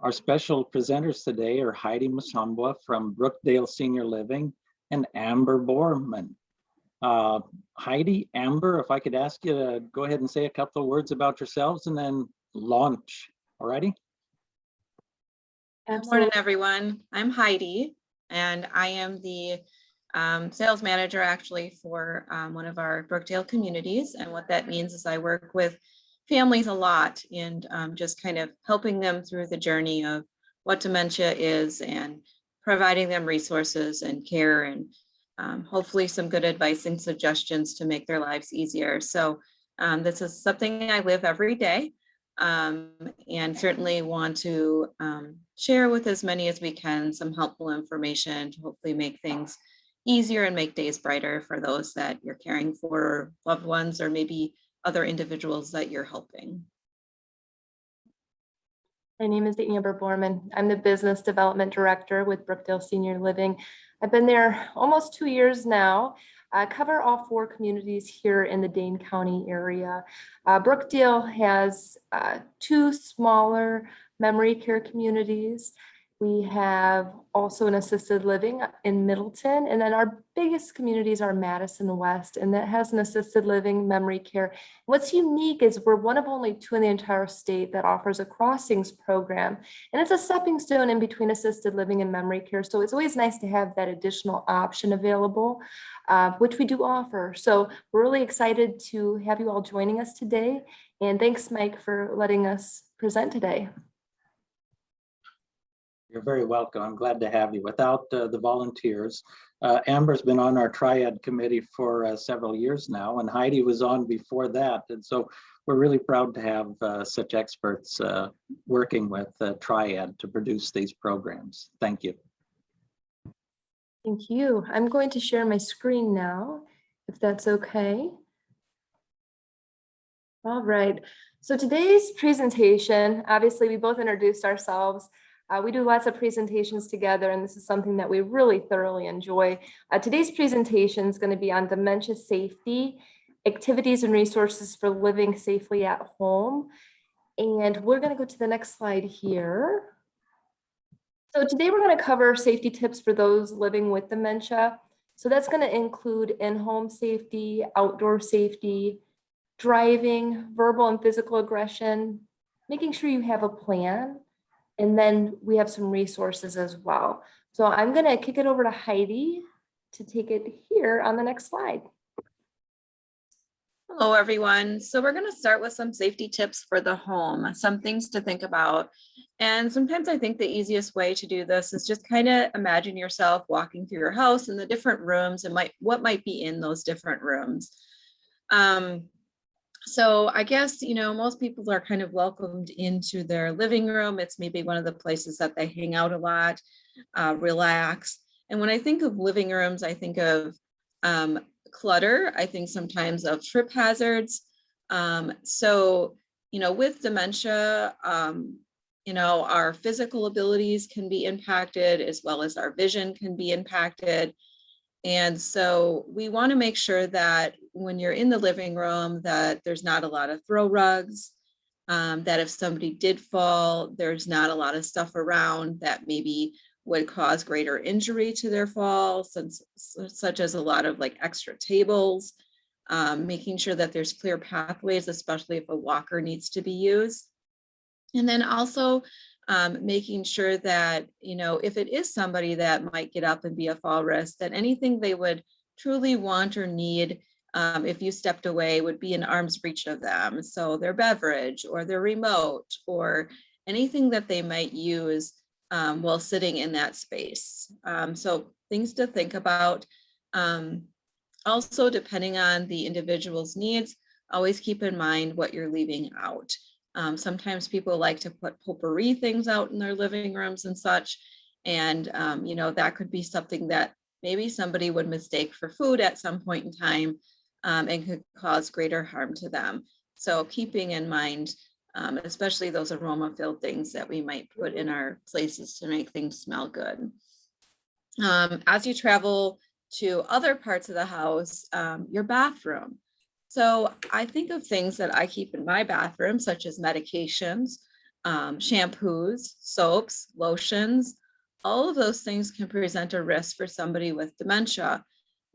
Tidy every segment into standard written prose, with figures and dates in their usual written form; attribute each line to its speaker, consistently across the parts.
Speaker 1: Our special presenters today are Heidi Musambwa from Brookdale Senior Living and Amber Borman. Heidi, Amber, if I could ask you to go ahead and say a couple of words about yourselves and then launch. Alrighty?
Speaker 2: Good morning, everyone. I'm Heidi, and I am the sales manager actually for one of our Brookdale communities. And what that means is I work with families a lot and just kind of helping them through the journey of what dementia is and providing them resources and care and hopefully some good advice and suggestions to make their lives easier. So this is something I live every day. And certainly want to share with as many as we can some helpful information to hopefully make things easier and make days brighter for those that you're caring for, loved ones, or maybe other individuals that you're helping.
Speaker 3: My name is Amber Borman. I'm the Business Development Director with Brookdale Senior Living. I've been there almost 2 years now. I cover all 4 communities here in the Dane County area. Brookdale has 2 smaller memory care communities. We have also an assisted living in Middleton, and then our biggest communities are Madison West, and that has an assisted living memory care. What's unique is we're one of only 2 in the entire state that offers a crossings program, and it's a stepping stone in between assisted living and memory care. So it's always nice to have that additional option available, which we do offer. So we're really excited to have you all joining us today, and thanks, Mike, for letting us present today.
Speaker 1: You're very welcome. I'm glad to have you. Without the volunteers, Amber's been on our triad committee for several years now, and Heidi was on before that. And so we're really proud to have such experts working with triad to produce these programs. Thank you.
Speaker 3: Thank you. I'm going to share my screen now, if that's okay. All right. So today's presentation, obviously we both introduced ourselves. We do lots of presentations together, and this is something that we really thoroughly enjoy. Today's presentation is going to be on dementia safety, activities and resources for living safely at home. And we're going to go to the next slide here. So today we're going to cover safety tips for those living with dementia. So that's going to include in-home safety, outdoor safety, driving, verbal and physical aggression, making sure you have a plan. And then we have some resources as well. So I'm going to kick it over to Heidi to take it here on the next slide.
Speaker 2: Hello, everyone. So we're going to start with some safety tips for the home, some things to think about. And sometimes I think the easiest way to do this is just kind of imagine yourself walking through your house and the different rooms and what might be in those different rooms. So I guess, most people are kind of welcomed into their living room. It's maybe one of the places that they hang out a lot, relax. And when I think of living rooms, I think of clutter. I think sometimes of trip hazards. So, with dementia, our physical abilities can be impacted as well as our vision can be impacted. And so we want to make sure that when you're in the living room that there's not a lot of throw rugs, that if somebody did fall, there's not a lot of stuff around that maybe would cause greater injury to their fall, such as a lot of like extra tables, making sure that there's clear pathways, especially if a walker needs to be used. And then also making sure that, if it is somebody that might get up and be a fall risk, that anything they would truly want or need if you stepped away would be in arm's reach of them. So their beverage or their remote or anything that they might use while sitting in that space. So things to think about. Also, depending on the individual's needs, always keep in mind what you're leaving out. Sometimes people like to put potpourri things out in their living rooms and such. And, that could be something that maybe somebody would mistake for food at some point in time and could cause greater harm to them. So keeping in mind, especially those aroma-filled things that we might put in our places to make things smell good. As you travel to other parts of the house, your bathroom. So I think of things that I keep in my bathroom, such as medications, shampoos, soaps, lotions, all of those things can present a risk for somebody with dementia.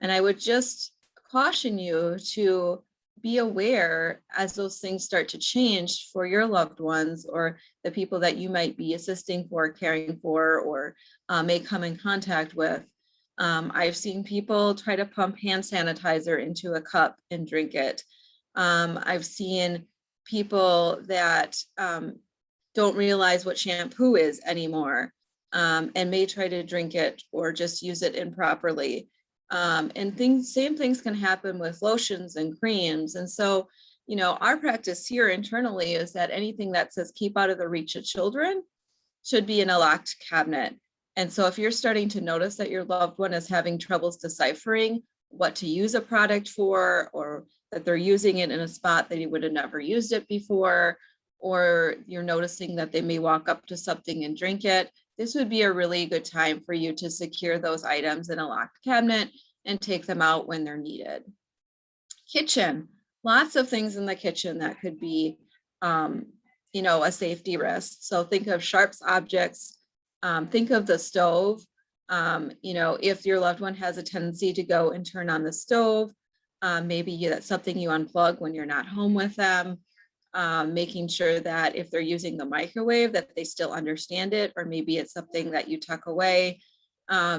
Speaker 2: And I would just caution you to be aware as those things start to change for your loved ones or the people that you might be assisting for, caring for, or may come in contact with. I've seen people try to pump hand sanitizer into a cup and drink it. I've seen people that don't realize what shampoo is anymore, and may try to drink it or just use it improperly. And same things can happen with lotions and creams. And so, our practice here internally is that anything that says keep out of the reach of children should be in a locked cabinet. And so if you're starting to notice that your loved one is having troubles deciphering what to use a product for, or that they're using it in a spot that he would have never used it before, or you're noticing that they may walk up to something and drink it, this would be a really good time for you to secure those items in a locked cabinet and take them out when they're needed. Kitchen, lots of things in the kitchen that could be, a safety risk. So think of sharp objects, think of the stove. If your loved one has a tendency to go and turn on the stove, maybe that's something you unplug when you're not home with them. Making sure that if they're using the microwave, that they still understand it, or maybe it's something that you tuck away,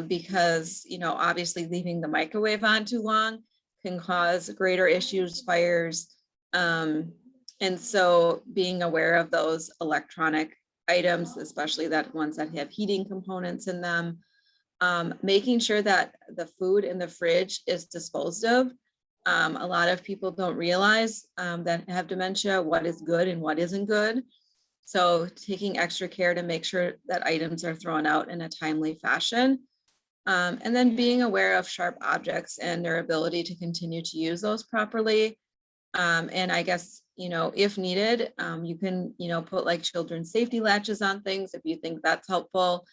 Speaker 2: because, obviously leaving the microwave on too long can cause greater issues, fires. And so being aware of those electronic items, especially that ones that have heating components in them, making sure that the food in the fridge is disposed of. A lot of people don't realize that have dementia, what is good and what isn't good. So taking extra care to make sure that items are thrown out in a timely fashion. And then being aware of sharp objects and their ability to continue to use those properly. And I guess, if needed, you can, put like children's safety latches on things if you think that's helpful.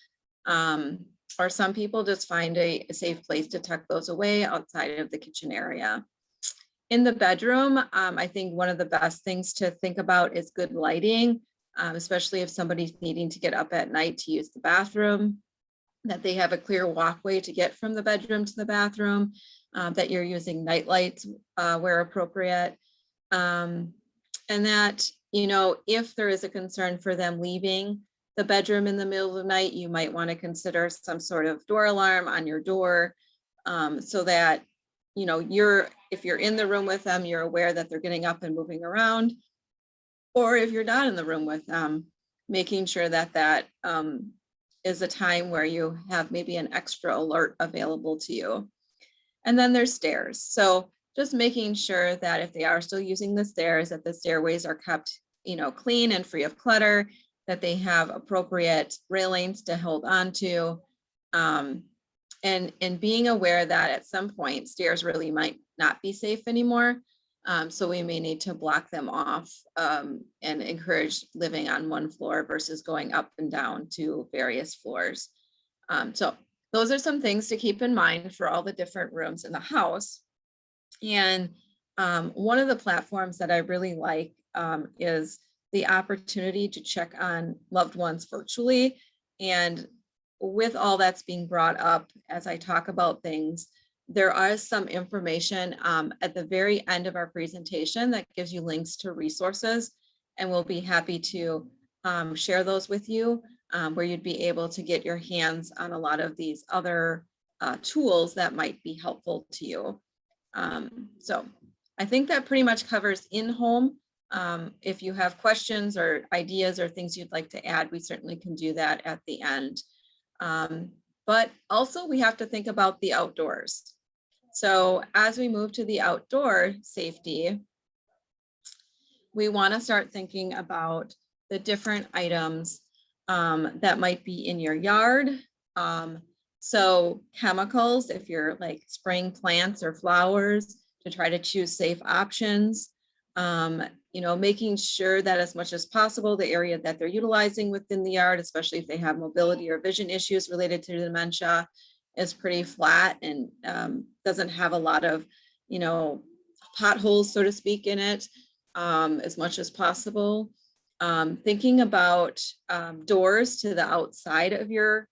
Speaker 2: Or some people just find a safe place to tuck those away outside of the kitchen area. In the bedroom, I think one of the best things to think about is good lighting, especially if somebody's needing to get up at night to use the bathroom, that they have a clear walkway to get from the bedroom to the bathroom, that you're using night lights where appropriate. And that, if there is a concern for them leaving the bedroom in the middle of the night, you might want to consider some sort of door alarm on your door, so that, if you're in the room with them, you're aware that they're getting up and moving around. Or if you're not in the room with them, making sure that is a time where you have maybe an extra alert available to you. And then there's stairs. So just making sure that if they are still using the stairs, that the stairways are kept, clean and free of clutter, that they have appropriate railings to hold on to, and being aware that at some point stairs really might not be safe anymore. So we may need to block them off, and encourage living on one floor versus going up and down to various floors. So those are some things to keep in mind for all the different rooms in the house. And one of the platforms that I really like is the opportunity to check on loved ones virtually. And with all that's being brought up as I talk about things, there is some information at the very end of our presentation that gives you links to resources, and we'll be happy to share those with you, where you'd be able to get your hands on a lot of these other tools that might be helpful to you. So I think that pretty much covers in-home. If you have questions or ideas or things you'd like to add, we certainly can do that at the end. But also we have to think about the outdoors. So as we move to the outdoor safety, we want to start thinking about the different items that might be in your yard. So chemicals, if you're like spraying plants or flowers, to try to choose safe options. Making sure that as much as possible, the area that they're utilizing within the yard, especially if they have mobility or vision issues related to dementia, is pretty flat and doesn't have a lot of, potholes, so to speak, in it, as much as possible. Thinking about doors to the outside of your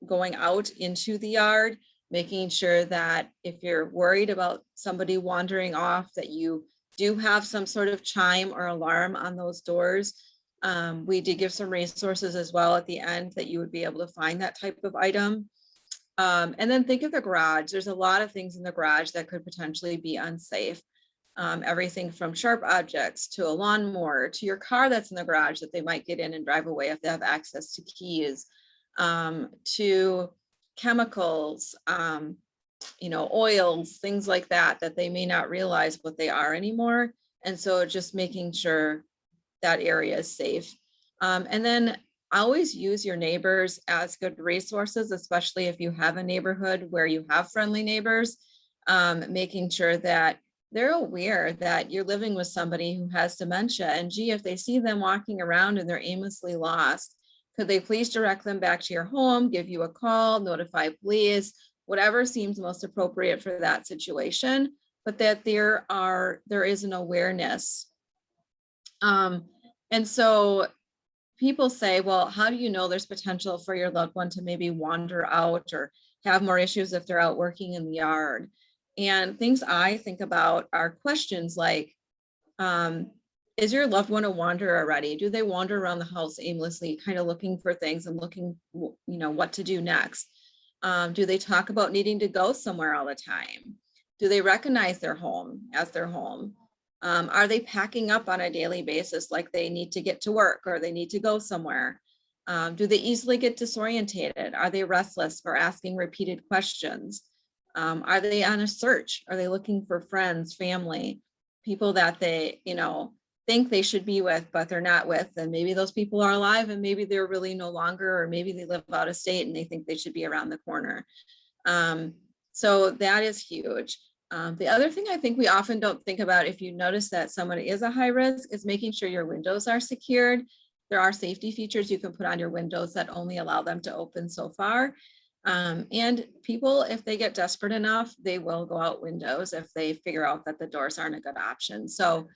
Speaker 2: going out into the yard, making sure that if you're worried about somebody wandering off, that you do have some sort of chime or alarm on those doors. We did give some resources as well at the end that you would be able to find that type of item. And then think of the garage. There's a lot of things in the garage that could potentially be unsafe. Everything from sharp objects to a lawnmower to your car that's in the garage that they might get in and drive away if they have access to keys, to chemicals, oils, things like that, that they may not realize what they are anymore. And so just making sure that area is safe. And then always use your neighbors as good resources, especially if you have a neighborhood where you have friendly neighbors, making sure that they're aware that you're living with somebody who has dementia. And gee, if they see them walking around and they're aimlessly lost, could they please direct them back to your home, give you a call, notify police, whatever seems most appropriate for that situation, but that there is an awareness. And so people say, well, how do you know there's potential for your loved one to maybe wander out or have more issues if they're out working in the yard? And things I think about are questions like, is your loved one a wanderer already? Do they wander around the house aimlessly, kind of looking for things and looking, what to do next? Do they talk about needing to go somewhere all the time? Do they recognize their home as their home? Are they packing up on a daily basis like they need to get to work or they need to go somewhere? Do they easily get disorientated? Are they restless or asking repeated questions? Are they on a search? Are they looking for friends, family, people that they, think they should be with, but they're not with? And maybe those people are alive and maybe they're really no longer, or maybe they live out of state and they think they should be around the corner. So that is huge. The other thing I think we often don't think about, if you notice that someone is a high risk, is making sure your windows are secured. There are safety features you can put on your windows that only allow them to open so far. And people, if they get desperate enough, they will go out windows if they figure out that the doors aren't a good option. So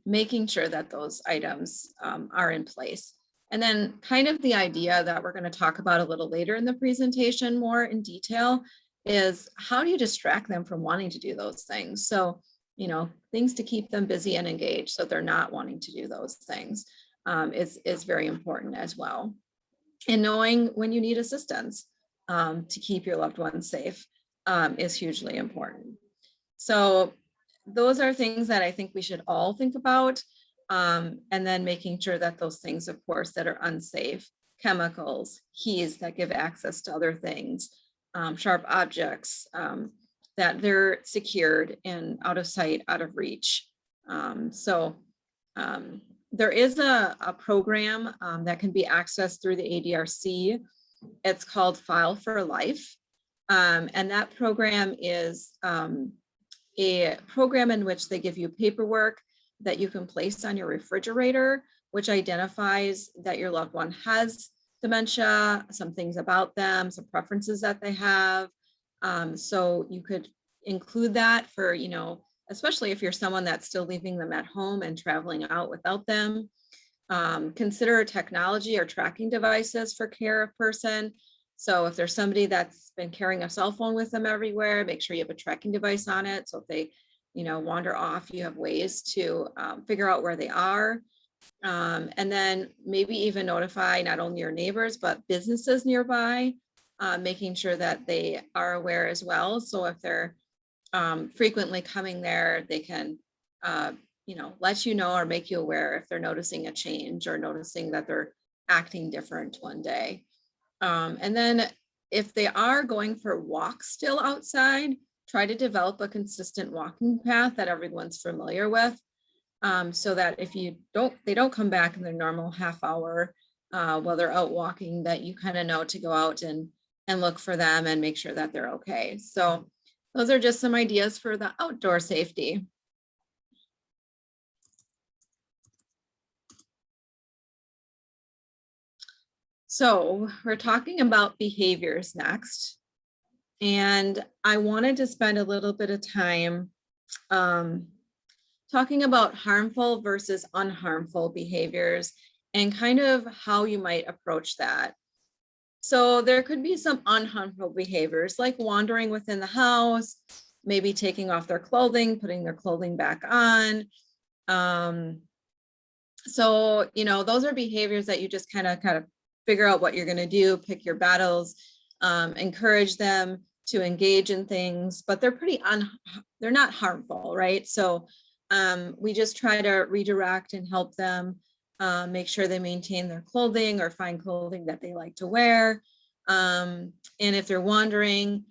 Speaker 2: making sure that those items are in place. And then kind of the idea that we're going to talk about a little later in the presentation more in detail is, how do you distract them from wanting to do those things? So, things to keep them busy and engaged so they're not wanting to do those things is very important as well. And knowing when you need assistance to keep your loved ones safe is hugely important. So those are things that I think we should all think about. And then making sure that those things, of course, that are unsafe, chemicals, keys that give access to other things, sharp objects, that they're secured and out of sight, out of reach. There is a program that can be accessed through the ADRC. It's called File for Life. And that program is a program in which they give you paperwork that you can place on your refrigerator, which identifies that your loved one has dementia, some things about them, some preferences that they have. So you could include that for, especially if you're someone that's still leaving them at home and traveling out without them. Consider technology or tracking devices for care of person. So if there's somebody that's been carrying a cell phone with them everywhere, make sure you have a tracking device on it. So if they, wander off, you have ways to figure out where they are. And then maybe even notify not only your neighbors, but businesses nearby, making sure that they are aware as well. So if they're frequently coming there, they can, let you know or make you aware if they're noticing a change or noticing that they're acting different one day. And then if they are going for walks still outside, try to develop a consistent walking path that everyone's familiar with. So that if they don't come back in their normal half hour while they're out walking, that you kind of know to go out and look for them and make sure that they're okay. So those are just some ideas for the outdoor safety. So we're talking about behaviors next. And I wanted to spend a little bit of time talking about harmful versus unharmful behaviors and kind of how you might approach that. So there could be some unharmful behaviors like wandering within the house, maybe taking off their clothing, putting their clothing back on. So, those are behaviors that you just kind of figure out what you're going to do, pick your battles, encourage them to engage in things, but they're they're not harmful, right? So we just try to redirect and help them make sure they maintain their clothing or find clothing that they like to wear. And if they're wandering,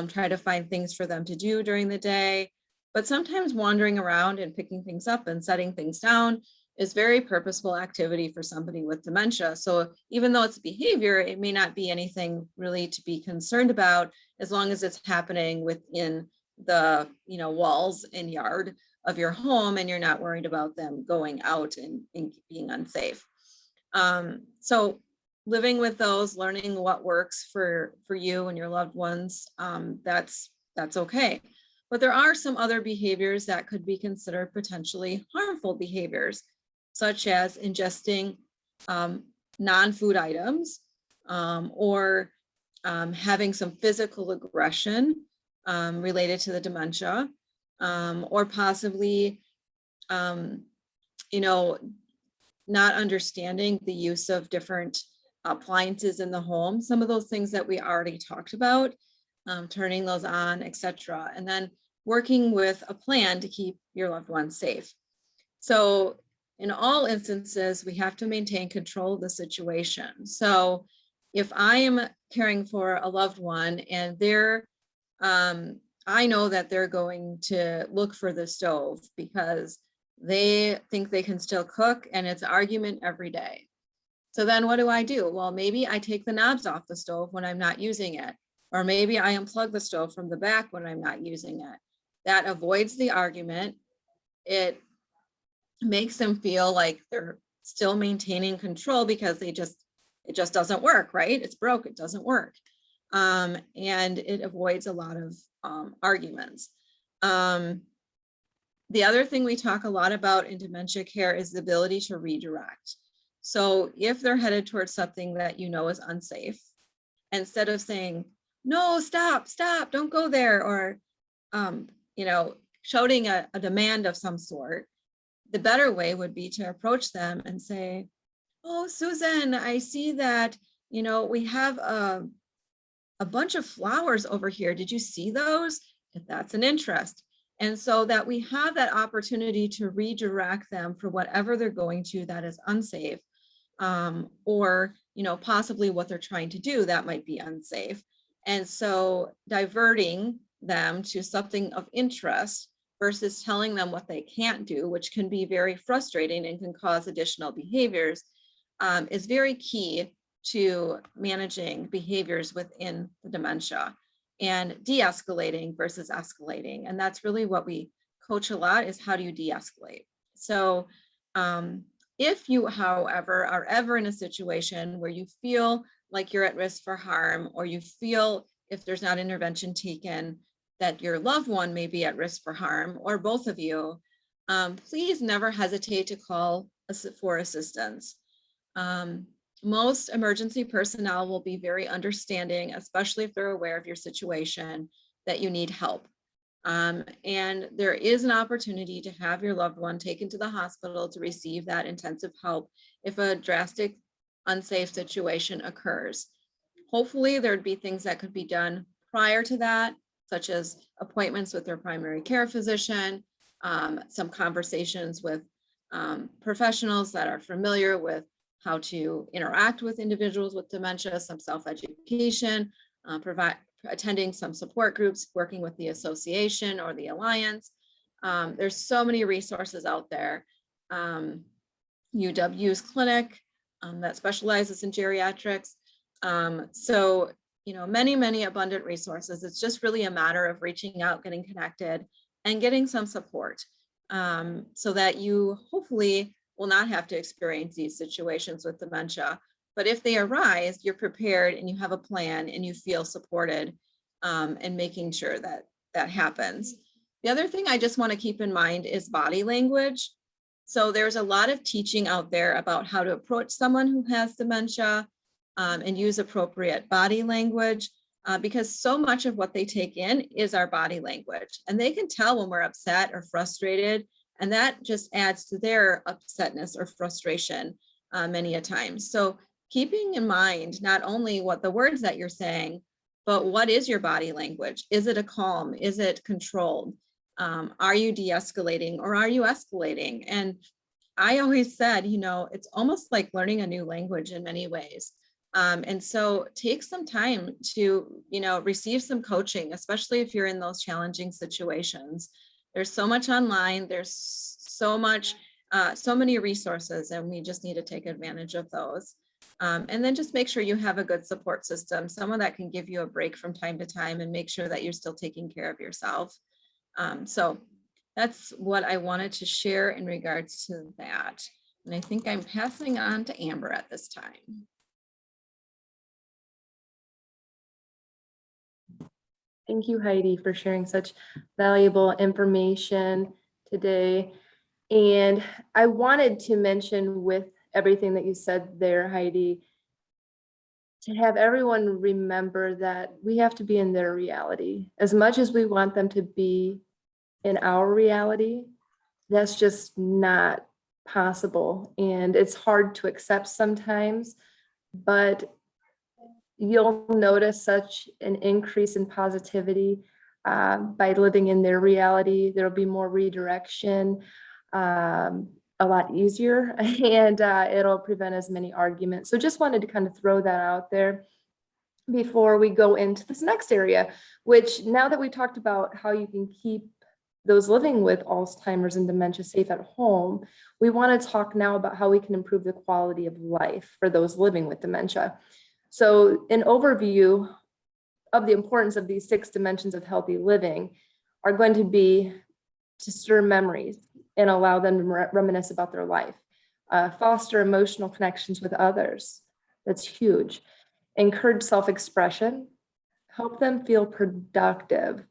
Speaker 2: try to find things for them to do during the day. But sometimes wandering around and picking things up and setting things down is very purposeful activity for somebody with dementia. So even though it's a behavior, it may not be anything really to be concerned about as long as it's happening within the walls and yard of your home and you're not worried about them going out and being unsafe. So living with those, learning what works for you and your loved ones, that's okay. But there are some other behaviors that could be considered potentially harmful behaviors, such as ingesting non-food items or having some physical aggression related to the dementia, or possibly, not understanding the use of different appliances in the home. Some of those things that we already talked about, turning those on, etc. And then working with a plan to keep your loved ones safe. So in all instances, we have to maintain control of the situation. So if I am caring for a loved one and I know that they're going to look for the stove because they think they can still cook and it's argument every day. So then what do? Well, maybe I take the knobs off the stove when I'm not using it, or maybe I unplug the stove from the back when I'm not using it. That avoids the argument. It makes them feel like they're still maintaining control because it just doesn't work, right? It's broke, it doesn't work. And it avoids a lot of arguments. The other thing we talk a lot about in dementia care is the ability to redirect. So if they're headed towards something that is unsafe, instead of saying, no, stop, don't go there, or shouting a demand of some sort, the better way would be to approach them and say, oh, Susan, I see that, we have a bunch of flowers over here. Did you see those? If that's an interest. And so that we have that opportunity to redirect them for whatever they're going to that is unsafe, or, possibly what they're trying to do that might be unsafe. And so diverting them to something of interest versus telling them what they can't do, which can be very frustrating and can cause additional behaviors, is very key to managing behaviors within the dementia and de-escalating versus escalating. And that's really what we coach a lot, is how do you de-escalate? So if you, however, are ever in a situation where you feel like you're at risk for harm, or you feel if there's not intervention taken that your loved one may be at risk for harm, or both of you, please never hesitate to call for assistance. Most emergency personnel will be very understanding, especially if they're aware of your situation, that you need help. And there is an opportunity to have your loved one taken to the hospital to receive that intensive help if a drastic, unsafe situation occurs. Hopefully, there'd be things that could be done prior to that, such as appointments with their primary care physician, some conversations with professionals that are familiar with how to interact with individuals with dementia, some self-education, attending some support groups, working with the association or the alliance. There's so many resources out there. UW's clinic that specializes in geriatrics. So, many abundant resources. It's just really a matter of reaching out, getting connected, and getting some support so that you hopefully will not have to experience these situations with dementia. But if they arise, you're prepared and you have a plan and you feel supported, and making sure that that happens. The other thing I just want to keep in mind is body language. So there's a lot of teaching out there about how to approach someone who has dementia and use appropriate body language because so much of what they take in is our body language. And they can tell when we're upset or frustrated, and that just adds to their upsetness or frustration many a time. So keeping in mind not only what the words that you're saying, but what is your body language? Is it a calm? Is it controlled? Are you de-escalating or are you escalating? And I always said, you know, it's almost like learning a new language in many ways. And so take some time to, you know, receive some coaching, especially if you're in those challenging situations. There's so much online, there's so much, so many resources, and we just need to take advantage of those. And then just make sure you have a good support system, someone that can give you a break from time to time and make sure that you're still taking care of yourself. So that's what I wanted to share in regards to that. And I think I'm passing on to Amber at this time.
Speaker 3: Thank you, Heidi, for sharing such valuable information today. And I wanted to mention, with everything that you said there, Heidi, to have everyone remember that we have to be in their reality. As much as we want them to be in our reality, that's just not possible. And it's hard to accept sometimes, but you'll notice such an increase in positivity by living in their reality. There'll be more redirection, a lot easier, and it'll prevent as many arguments. So just wanted to kind of throw that out there before we go into this next area, which, now that we talked about how you can keep those living with Alzheimer's and dementia safe at home, we want to talk now about how we can improve the quality of life for those living with dementia. So an overview of the importance of these 6 dimensions of healthy living are going to be to stir memories and allow them to reminisce about their life, foster emotional connections with others. That's huge. Encourage self-expression, help them feel productive.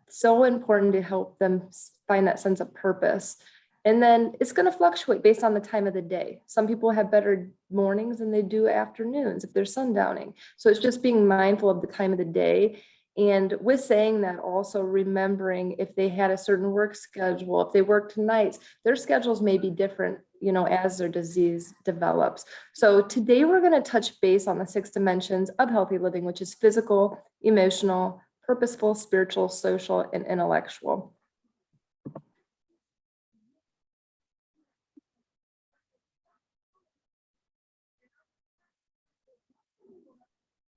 Speaker 3: So important to help them find that sense of purpose. And then it's going to fluctuate based on the time of the day. Some people have better mornings than they do afternoons if they're sundowning. So it's just being mindful of the time of the day. And with saying that, also remembering if they had a certain work schedule, if they worked nights, their schedules may be different, you know, as their disease develops. So today we're going to touch base on the 6 dimensions of healthy living, which is physical, emotional, purposeful, spiritual, social, and intellectual.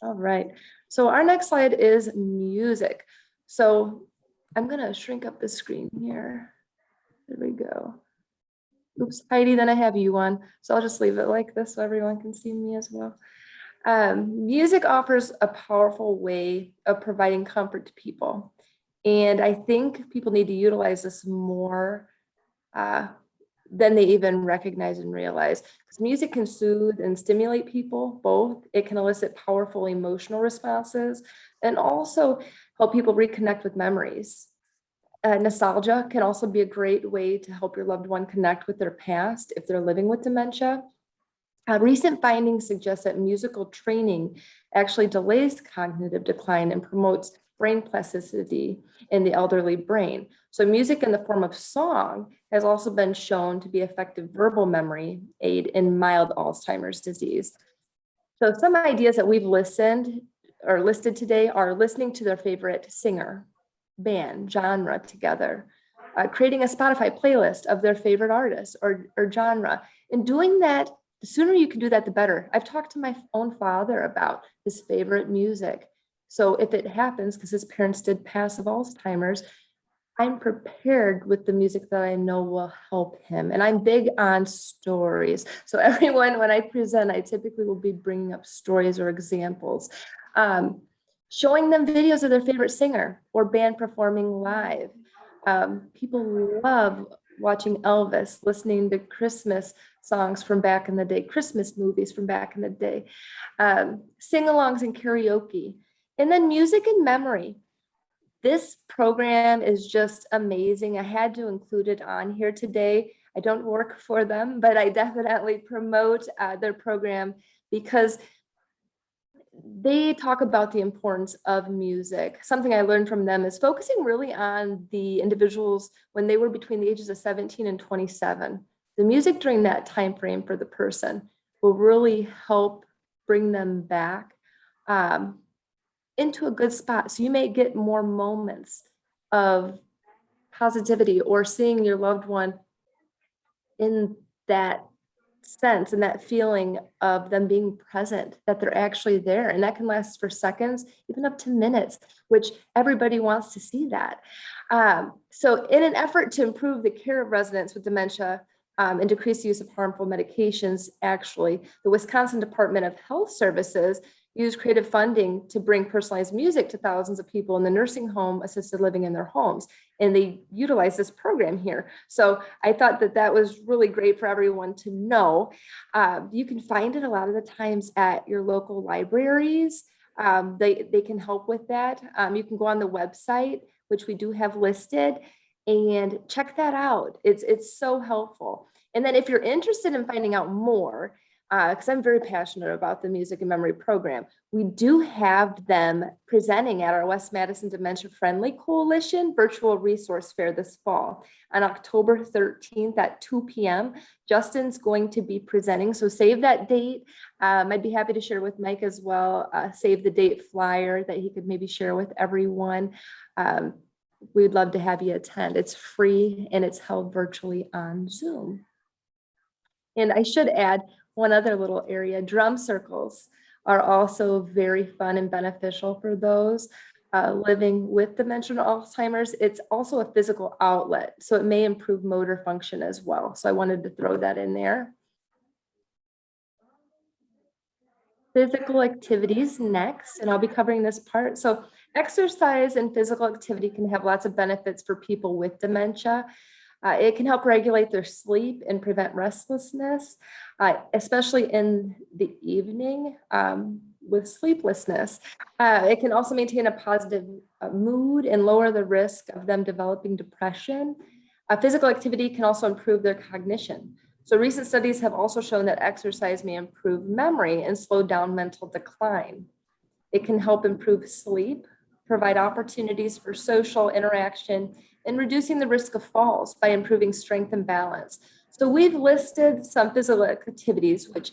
Speaker 3: All right, so our next slide is music. So I'm gonna shrink up the screen here. There we go. Oops, Heidi, then I have you on. So I'll just leave it like this so everyone can see me as well. Music offers a powerful way of providing comfort to people. And I think people need to utilize this more than they even recognize and realize. Because music can soothe and stimulate people, both. It can elicit powerful emotional responses and also help people reconnect with memories. Nostalgia can also be a great way to help your loved one connect with their past if they're living with dementia. Recent findings suggest that musical training actually delays cognitive decline and promotes brain plasticity in the elderly brain. So music in the form of song has also been shown to be effective verbal memory aid in mild Alzheimer's disease. So some ideas that we've listed today are listening to their favorite singer, band, genre together, creating a Spotify playlist of their favorite artist or genre, and doing that. The sooner you can do that, the better. I've talked to my own father about his favorite music. So if it happens, because his parents did pass of Alzheimer's, I'm prepared with the music that I know will help him. And I'm big on stories. So everyone, when I present, I typically will be bringing up stories or examples, showing them videos of their favorite singer or band performing live. People love watching Elvis, listening to Christmas songs from back in the day, Christmas movies from back in the day, sing-alongs and karaoke, and then music and memory. This program is just amazing. I had to include it on here today. I don't work for them, but I definitely promote their program because they talk about the importance of music. Something I learned from them is focusing really on the individuals when they were between the ages of 17 and 27. The music during that time frame for the person will really help bring them back into a good spot. So you may get more moments of positivity or seeing your loved one in that sense and that feeling of them being present, that they're actually there. And that can last for seconds, even up to minutes, which everybody wants to see that. So in an effort to improve the care of residents with dementia and decrease the use of harmful medications, actually, the Wisconsin Department of Health Services used creative funding to bring personalized music to thousands of people in the nursing home assisted living in their homes. And they utilize this program here. So I thought that that was really great for everyone to know. You can find it a lot of the times at your local libraries. They can help with that. You can go on the website, which we do have listed, and check that out. It's so helpful. And then if you're interested in finding out more, because I'm very passionate about the Music and Memory program, we do have them presenting at our West Madison Dementia Friendly Coalition virtual resource fair this fall on October 13th at 2 p.m. Justin's going to be presenting, so save that date. I'd be happy to share with Mike as well, save the date flyer that he could maybe share with everyone. We'd love to have you attend. It's free and it's held virtually on Zoom. And I should add, one other little area, drum circles are also very fun and beneficial for those living with dementia and Alzheimer's. It's also a physical outlet, so it may improve motor function as well. So I wanted to throw that in there. Physical activities next, and I'll be covering this part. So exercise and physical activity can have lots of benefits for people with dementia. It can help regulate their sleep and prevent restlessness, especially in the evening with sleeplessness. It can also maintain a positive mood and lower the risk of them developing depression. Physical activity can also improve their cognition. So recent studies have also shown that exercise may improve memory and slow down mental decline. It can help improve sleep, provide opportunities for social interaction, and reducing the risk of falls by improving strength and balance. So we've listed some physical activities, which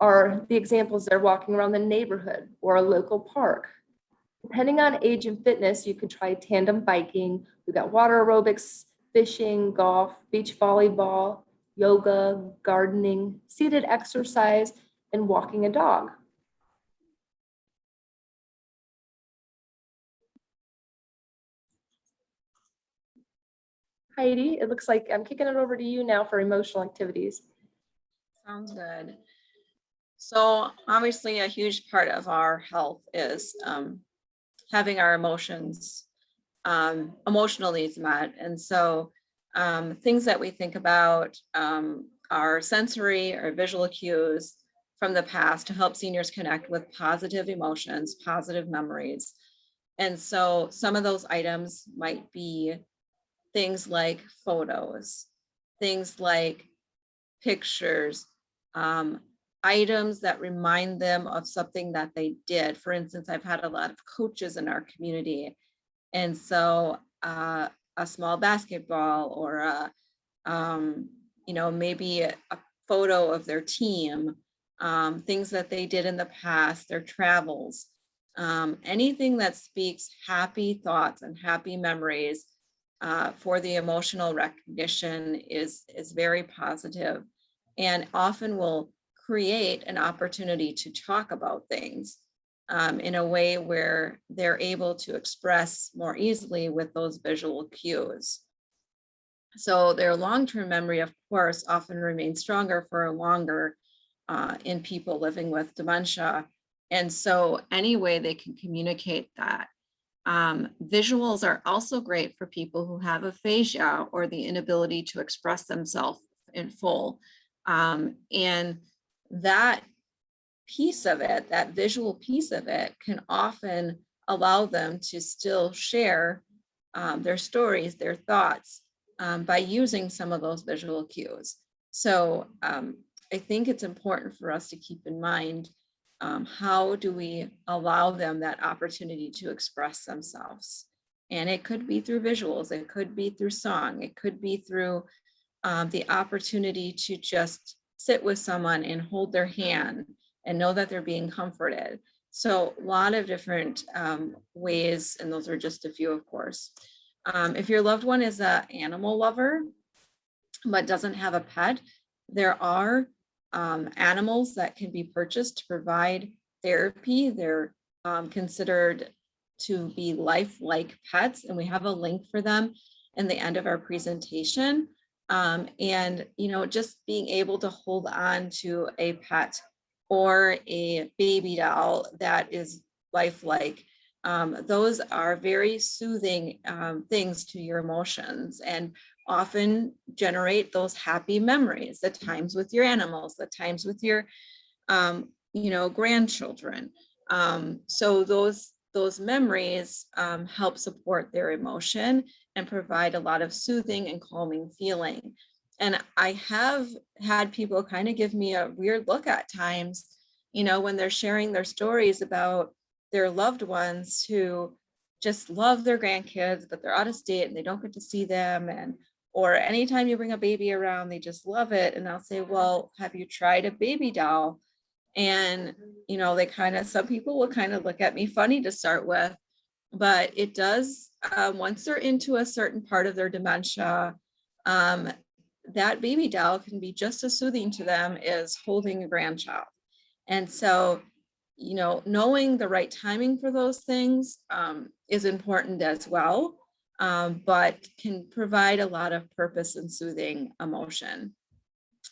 Speaker 3: are the examples there: walking around the neighborhood or a local park. Depending on age and fitness, you could try tandem biking. We've got water aerobics, fishing, golf, beach volleyball, yoga, gardening, seated exercise, and walking a dog. Heidi, it looks like I'm kicking it over to you now for emotional activities.
Speaker 2: Sounds good. So obviously a huge part of our health is having our emotions, emotional needs met. And so things that we think about are sensory or visual cues from the past to help seniors connect with positive emotions, positive memories. And so some of those items might be things like photos, things like pictures, items that remind them of something that they did. For instance, I've had a lot of coaches in our community. And so a small basketball or maybe a photo of their team, things that they did in the past, their travels, anything that speaks happy thoughts and happy memories for the emotional recognition is very positive, and often will create an opportunity to talk about things in a way where they're able to express more easily with those visual cues. So their long-term memory, of course, often remains stronger for longer in people living with dementia. And so any way they can communicate that. Visuals are also great for people who have aphasia or the inability to express themselves in full. And that piece of it, that visual piece of it, can often allow them to still share their stories, their thoughts, by using some of those visual cues. So I think it's important for us to keep in mind, how do we allow them that opportunity to express themselves? And it could be through visuals, it could be through song, it could be through the opportunity to just sit with someone and hold their hand and know that they're being comforted. So a lot of different ways, and those are just a few, of course. If your loved one is an animal lover, but doesn't have a pet, there are animals that can be purchased to provide therapy. They're considered to be lifelike pets, and we have a link for them in the end of our presentation. And, you know, just being able to hold on to a pet or a baby doll that is lifelike, those are very soothing things to your emotions, and often generate those happy memories, the times with your animals, the times with your, you know, grandchildren. So those memories help support their emotion and provide a lot of soothing and calming feeling. And I have had people kind of give me a weird look at times, you know, when they're sharing their stories about their loved ones who just love their grandkids, but they're out of state and they don't get to see them. And, or anytime you bring a baby around, they just love it. And I'll say, well, have you tried a baby doll? And, you know, they kind of, some people will kind of look at me funny to start with, but it does, once they're into a certain part of their dementia, that baby doll can be just as soothing to them as holding a grandchild. And so, you know, knowing the right timing for those things is important as well, but can provide a lot of purpose and soothing emotion.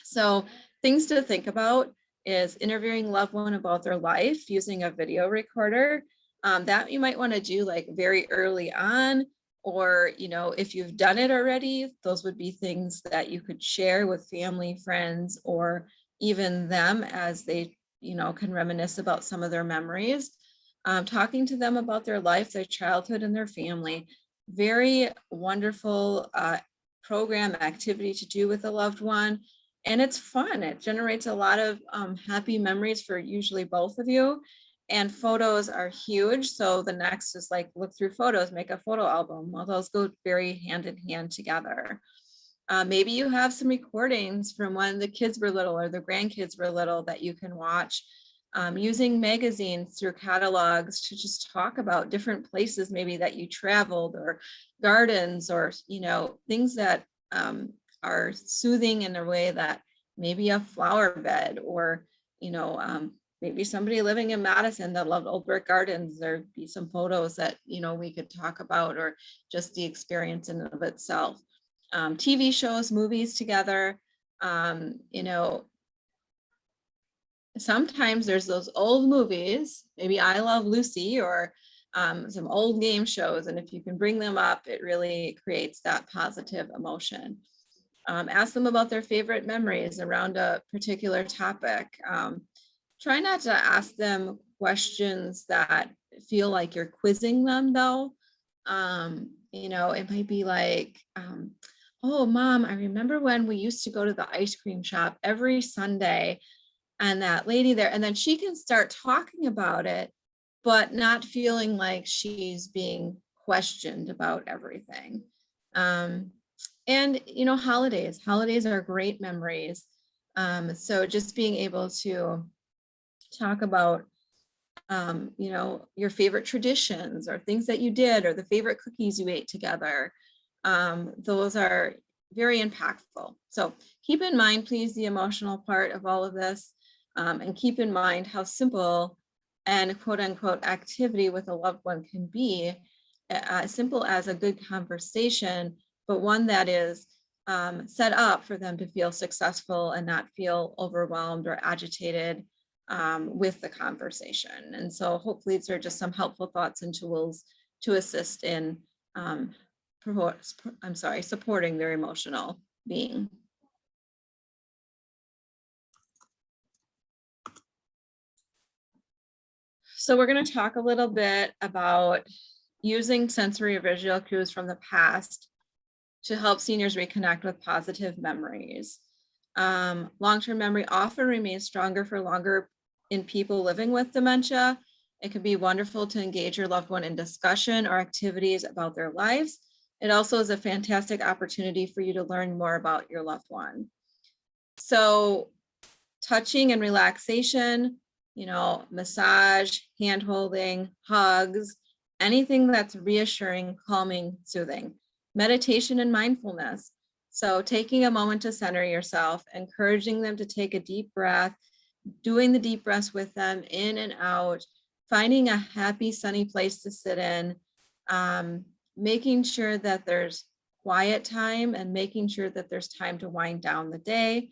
Speaker 2: So things to think about is interviewing loved one about their life using a video recorder. That you might want to do like very early on, or, you know, if you've done it already, those would be things that you could share with family, friends, or even them as they, you know, can reminisce about some of their memories. Talking to them about their life, their childhood, and their family. Very wonderful program activity to do with a loved one. And it's fun. It generates a lot of happy memories for usually both of you. And photos are huge. So the next is like, look through photos, make a photo album. Well, those go very hand in hand together. Maybe you have some recordings from when the kids were little or the grandkids were little that you can watch, using magazines through catalogs to just talk about different places maybe that you traveled, or gardens, or, you know, things that are soothing in a way, that maybe a flower bed, or, you know, maybe somebody living in Madison that loved old brick gardens. There'd be some photos that, you know, we could talk about, or just the experience in and of itself. TV shows, movies together, you know, sometimes there's those old movies, maybe I Love Lucy, or some old game shows. And if you can bring them up, it really creates that positive emotion. Ask them about their favorite memories around a particular topic. Try not to ask them questions that feel like you're quizzing them, though. You know, it might be like, oh, Mom, I remember when we used to go to the ice cream shop every Sunday, and that lady there, and then she can start talking about it, but not feeling like she's being questioned about everything. And, you know, holidays are great memories. So just being able to talk about, you know, your favorite traditions, or things that you did, or the favorite cookies you ate together. Those are very impactful. So keep in mind, please, the emotional part of all of this, and keep in mind how simple and quote unquote activity with a loved one can be, as simple as a good conversation, but one that is set up for them to feel successful and not feel overwhelmed or agitated with the conversation. And so hopefully these are just some helpful thoughts and tools to assist in supporting their emotional being. So we're going to talk a little bit about using sensory or visual cues from the past to help seniors reconnect with positive memories. Long-term memory often remains stronger for longer in people living with dementia. It can be wonderful to engage your loved one in discussion or activities about their lives. It also is a fantastic opportunity for you to learn more about your loved one. So touching and relaxation, massage, hand holding, hugs, anything that's reassuring, calming, soothing. Meditation and mindfulness. So taking a moment to center yourself, encouraging them to take a deep breath, doing the deep breaths with them in and out, finding a happy, sunny place to sit in, making sure that there's quiet time and making sure that there's time to wind down the day.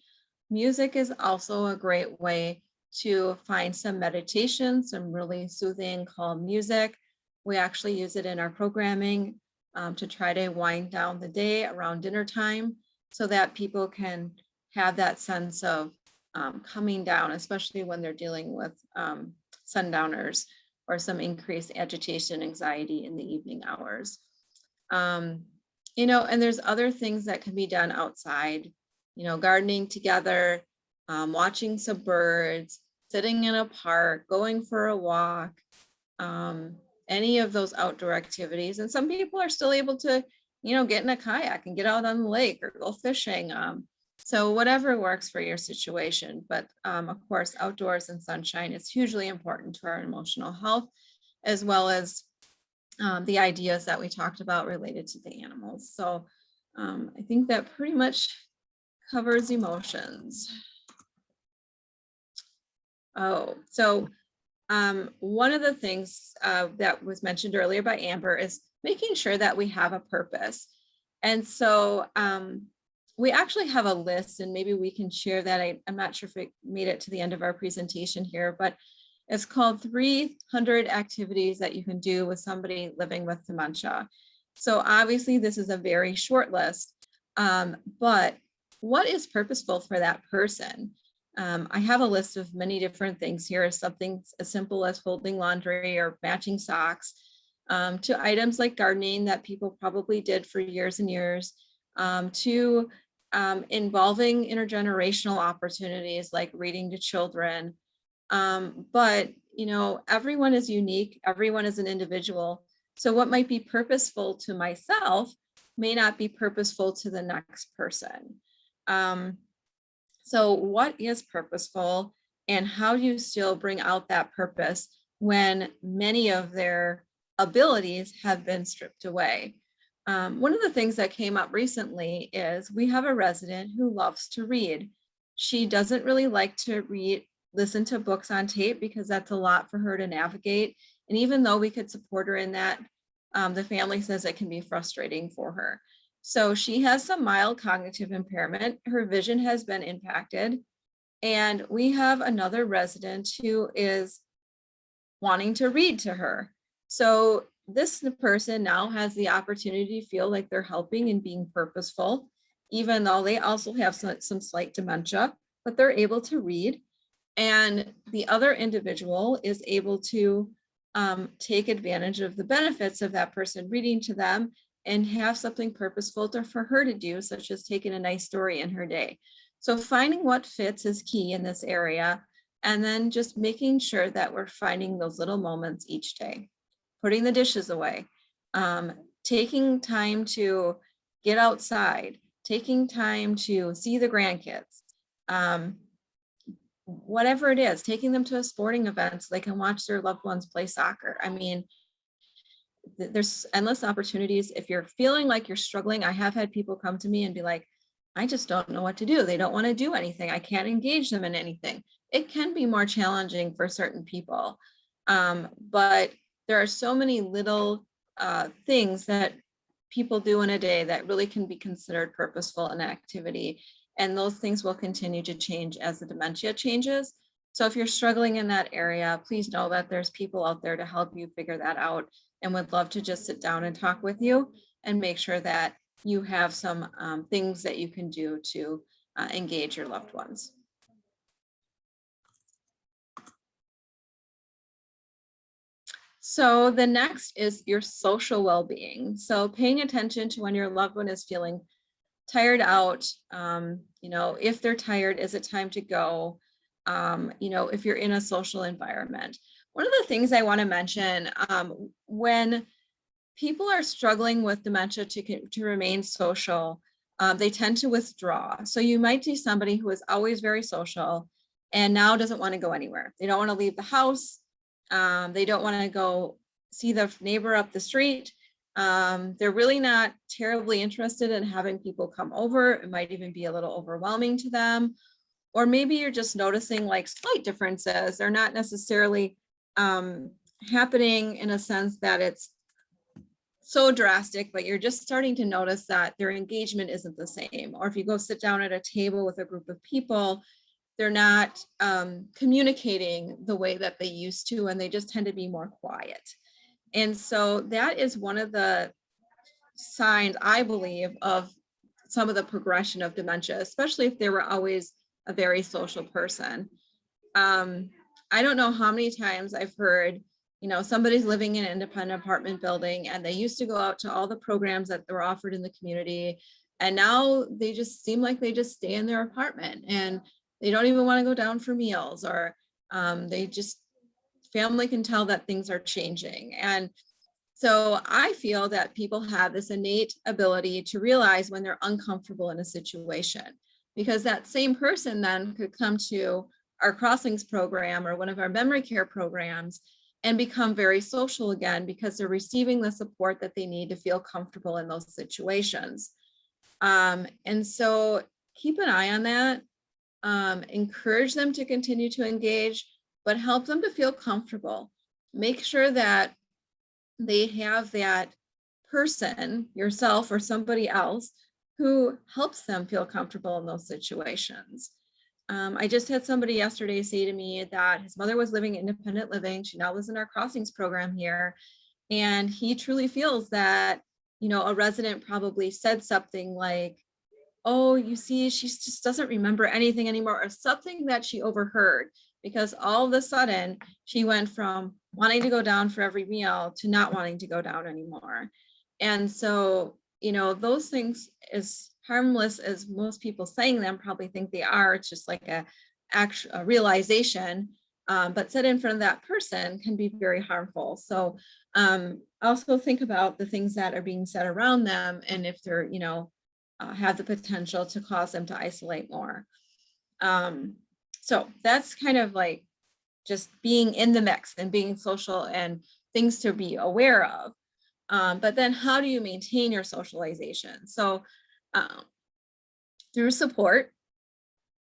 Speaker 2: Music is also a great way to find some meditation, some really soothing, calm music. We actually use it in our programming to try to wind down the day around dinner time so that people can have that sense of coming down, especially when they're dealing with sundowners or some increased agitation, anxiety in the evening hours. And there's other things that can be done outside, gardening together, watching some birds, sitting in a park, going for a walk, any of those outdoor activities. And some people are still able to, get in a kayak and get out on the lake or go fishing. So whatever works for your situation. But of course, outdoors and sunshine is hugely important to our emotional health, as well as the ideas that we talked about related to the animals. So I think that pretty much covers emotions. So one of the things that was mentioned earlier by Amber is making sure that we have a purpose. And so we actually have a list, and maybe we can share that. I'm not sure if it made it to the end of our presentation here, but it's called 300 activities that you can do with somebody living with dementia. So obviously this is a very short list, but what is purposeful for that person? I have a list of many different things here, something as simple as folding laundry or matching socks, to items like gardening that people probably did for years and years, to involving intergenerational opportunities like reading to children. But everyone is unique, everyone is an individual. So what might be purposeful to myself may not be purposeful to the next person. So what is purposeful, and how do you still bring out that purpose when many of their abilities have been stripped away? One of the things that came up recently is we have a resident who loves to read. She doesn't really like to listen to books on tape because that's a lot for her to navigate. And even though we could support her in that, the family says it can be frustrating for her. So she has some mild cognitive impairment. Her vision has been impacted. And we have another resident who is wanting to read to her. So this person now has the opportunity to feel like they're helping and being purposeful, even though they also have some slight dementia, but they're able to read. And the other individual is able to take advantage of the benefits of that person reading to them and have something purposeful for her to do, such as taking a nice story in her day. So finding what fits is key in this area, and then just making sure that we're finding those little moments each day. Putting the dishes away, taking time to get outside, taking time to see the grandkids, whatever it is, taking them to a sporting event so they can watch their loved ones play soccer. I mean, there's endless opportunities. If you're feeling like you're struggling, I have had people come to me and be like, I just don't know what to do. They don't want to do anything. I can't engage them in anything. It can be more challenging for certain people. But there are so many little things that people do in a day that really can be considered purposeful in activity. And those things will continue to change as the dementia changes. So if you're struggling in that area, please know that there's people out there to help you figure that out, and would love to just sit down and talk with you and make sure that you have some things that you can do to engage your loved ones. So the next is your social well-being. So paying attention to when your loved one is feeling tired out, if they're tired, is it time to go? If you're in a social environment. One of the things I want to mention, when people are struggling with dementia to remain social, they tend to withdraw. So you might see somebody who is always very social and now doesn't want to go anywhere. They don't want to leave the house. They don't want to go see the neighbor up the street. They're really not terribly interested in having people come over. It might even be a little overwhelming to them. Or maybe you're just noticing like slight differences. They're not necessarily happening in a sense that it's so drastic, but you're just starting to notice that their engagement isn't the same. Or if you go sit down at a table with a group of people, they're not communicating the way that they used to, and they just tend to be more quiet. And so that is one of the signs, I believe, of some of the progression of dementia, especially if they were always a very social person. I don't know how many times I've heard, somebody's living in an independent apartment building and they used to go out to all the programs that were offered in the community. And now they just seem like they just stay in their apartment and they don't even want to go down for meals, or family can tell that things are changing. And so I feel that people have this innate ability to realize when they're uncomfortable in a situation, because that same person then could come to our Crossings program or one of our memory care programs and become very social again because they're receiving the support that they need to feel comfortable in those situations. And so keep an eye on that. Encourage them to continue to engage, but help them to feel comfortable. Make sure that they have that person, yourself or somebody else, who helps them feel comfortable in those situations. I just had somebody yesterday say to me that his mother was living independent living. She now lives in our Crossings program here. And he truly feels that, a resident probably said something like, oh, you see, she just doesn't remember anything anymore, or something that she overheard, because all of a sudden she went from wanting to go down for every meal to not wanting to go down anymore. And so, those things, as harmless as most people saying them probably think they are, it's just like a realization, but said in front of that person can be very harmful. So also think about the things that are being said around them, and if they're, have the potential to cause them to isolate more. So that's kind of like just being in the mix and being social and things to be aware of. But then how do you maintain your socialization? So through support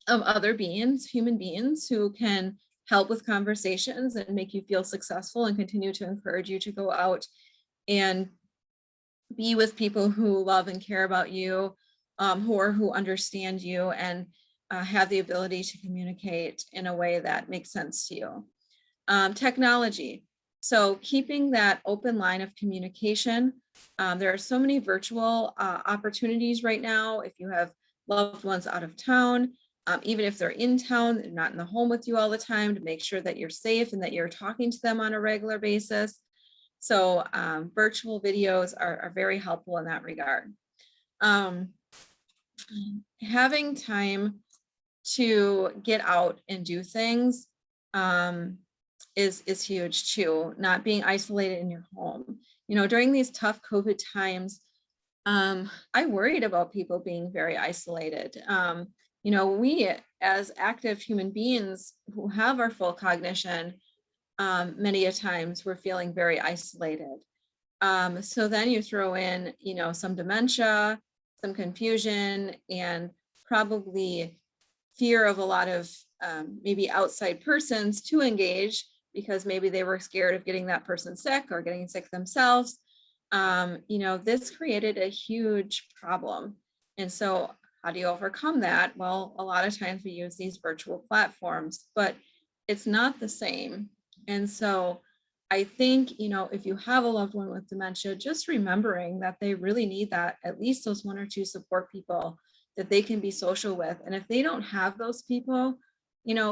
Speaker 2: of other beings, human beings who can help with conversations and make you feel successful and continue to encourage you to go out and be with people who love and care about you, who understand you and have the ability to communicate in a way that makes sense to you. Technology. So keeping that open line of communication. There are so many virtual opportunities right now. If you have loved ones out of town, even if they're in town, they're not in the home with you all the time, to make sure that you're safe and that you're talking to them on a regular basis. So virtual videos are very helpful in that regard. Having time to get out and do things is huge too. Not being isolated in your home. During these tough COVID times, I worried about people being very isolated. We as active human beings who have our full cognition, many a times we're feeling very isolated. So then you throw in, some dementia, some confusion, and probably fear of a lot of maybe outside persons to engage, because maybe they were scared of getting that person sick or getting sick themselves. This created a huge problem. And so how do you overcome that? Well, a lot of times we use these virtual platforms, but it's not the same. And so I think, if you have a loved one with dementia, just remembering that they really need that, at least those one or two support people that they can be social with. And if they don't have those people,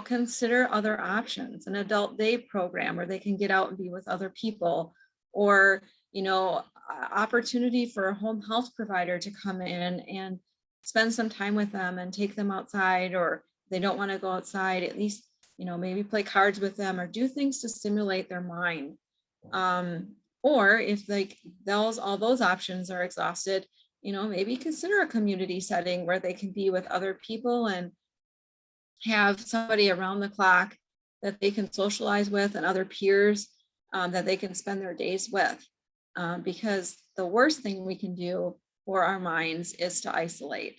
Speaker 2: consider other options, an adult day program where they can get out and be with other people, or, opportunity for a home health provider to come in and spend some time with them and take them outside, or they don't want to go outside, at least, maybe play cards with them or do things to stimulate their mind. Or if all those options are exhausted, maybe consider a community setting where they can be with other people and have somebody around the clock that they can socialize with, and other peers that they can spend their days with. Because the worst thing we can do for our minds is to isolate.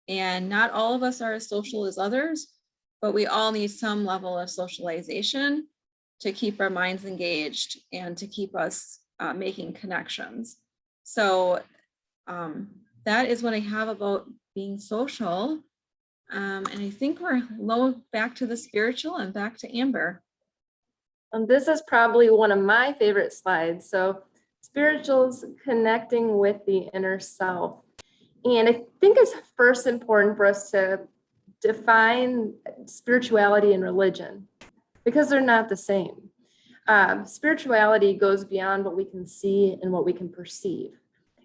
Speaker 2: And not all of us are as social as others, but we all need some level of socialization to keep our minds engaged and to keep us making connections. So that is what I have about being social. And I think we're back to the spiritual and back to Amber.
Speaker 3: This is probably one of my favorite slides. So spirituals connecting with the inner self. And I think it's first important for us to define spirituality and religion, because they're not the same. Spirituality goes beyond what we can see and what we can perceive.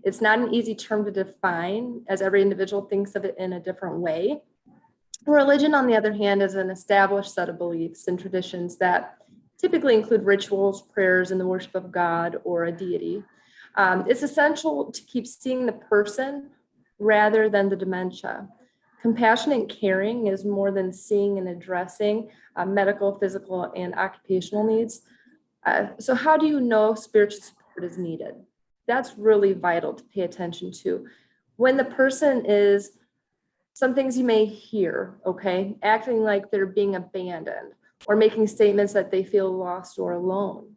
Speaker 3: It's not an easy term to define, as every individual thinks of it in a different way. Religion, on the other hand, is an established set of beliefs and traditions that typically include rituals, prayers, and the worship of God or a deity. It's essential to keep seeing the person rather than the dementia. Compassionate caring is more than seeing and addressing medical, physical, and occupational needs. So how do you know spiritual support is needed? That's really vital to pay attention to. When the person is, some things you may hear, okay, acting like they're being abandoned, or making statements that they feel lost or alone.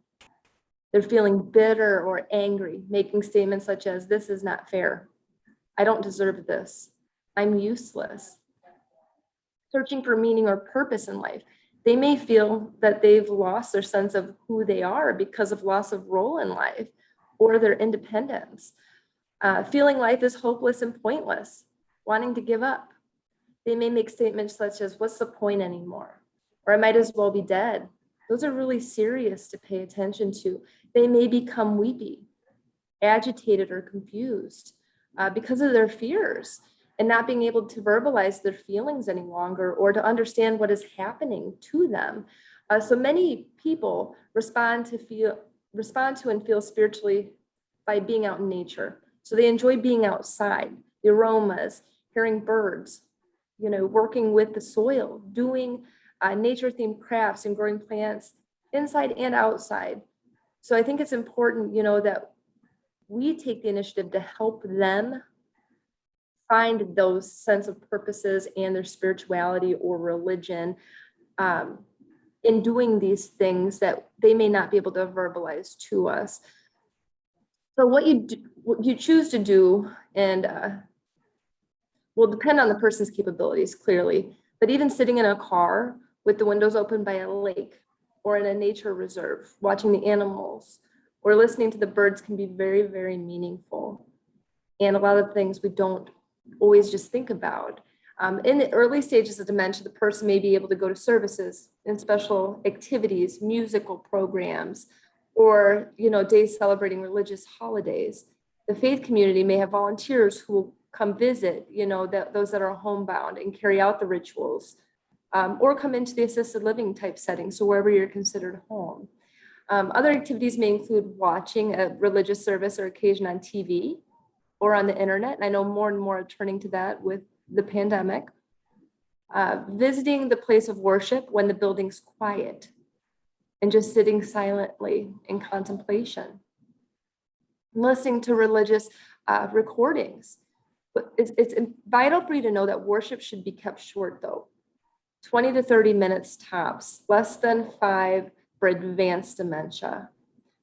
Speaker 3: They're feeling bitter or angry, making statements such as, "This is not fair. I don't deserve this. I'm useless." Searching for meaning or purpose in life. They may feel that they've lost their sense of who they are because of loss of role in life or their independence. Feeling life is hopeless and pointless, wanting to give up. They may make statements such as, "What's the point anymore?" Or "I might as well be dead." Those are really serious to pay attention to. They may become weepy, agitated, or confused because of their fears and not being able to verbalize their feelings any longer or to understand what is happening to them. So many people respond to and feel spiritually by being out in nature. So they enjoy being outside, the aromas, hearing birds, working with the soil, doing nature-themed crafts and growing plants inside and outside. So I think it's important, that we take the initiative to help them find those sense of purposes and their spirituality or religion in doing these things that they may not be able to verbalize to us. So what you choose to do and will depend on the person's capabilities, clearly. But even sitting in a car with the windows open by a lake or in a nature reserve, watching the animals or listening to the birds can be very, very meaningful. And a lot of things we don't always just think about. In the early stages of dementia, the person may be able to go to services and special activities, musical programs, or days celebrating religious holidays. The faith community may have volunteers who will come visit, those that are homebound and carry out the rituals, or come into the assisted living type setting, so wherever you're considered home. Other activities may include watching a religious service or occasion on TV or on the internet, and I know more and more are turning to that with the pandemic. Visiting the place of worship when the building's quiet and just sitting silently in contemplation. Listening to religious recordings. But it's vital for you to know that worship should be kept short, though. 20 to 30 minutes tops, less than 5 for advanced dementia.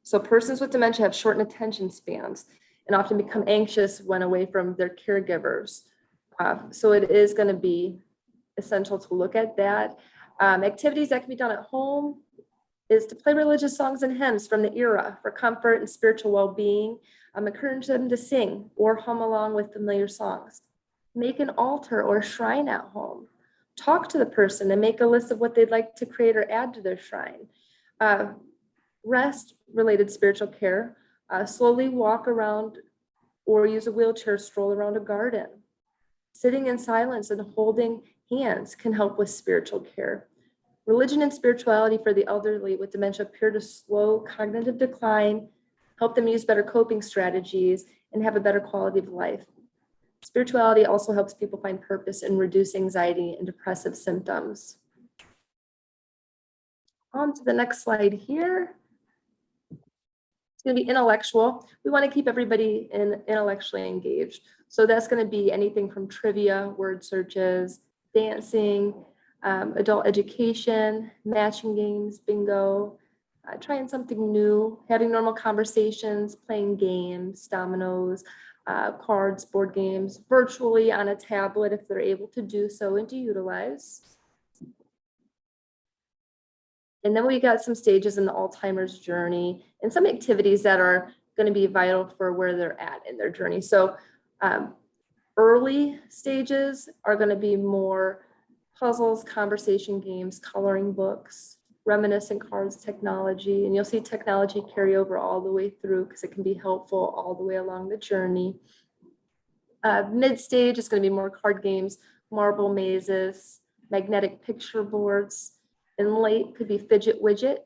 Speaker 3: So persons with dementia have shortened attention spans and often become anxious when away from their caregivers. So it is going to be essential to look at that. Activities that can be done at home is to play religious songs and hymns from the era for comfort and spiritual well-being. Encourage them to sing or hum along with familiar songs. Make an altar or shrine at home. talk to the person and make a list of what they'd like to create or add to their shrine. Rest-related spiritual care, slowly walk around or use a wheelchair, stroll around a garden. Sitting in silence and holding hands can help with spiritual care. Religion and spirituality for the elderly with dementia appear to slow cognitive decline, help them use better coping strategies, and have a better quality of life. Spirituality also helps people find purpose and reduce anxiety and depressive symptoms. On to the next slide here. It's going to be intellectual. We want to keep everybody intellectually engaged. So that's going to be anything from trivia, word searches, dancing, adult education, matching games, bingo, trying something new, having normal conversations, playing games, dominoes, cards, board games, virtually on a tablet if they're able to do so and to utilize. And then we got some stages in the Alzheimer's journey and some activities that are going to be vital for where they're at in their journey. So early stages are going to be more puzzles, conversation games, coloring books, reminiscent cards, technology, and you'll see technology carry over all the way through because it can be helpful all the way along the journey. Mid-stage is going to be more card games, marble mazes, magnetic picture boards, and late could be fidget widget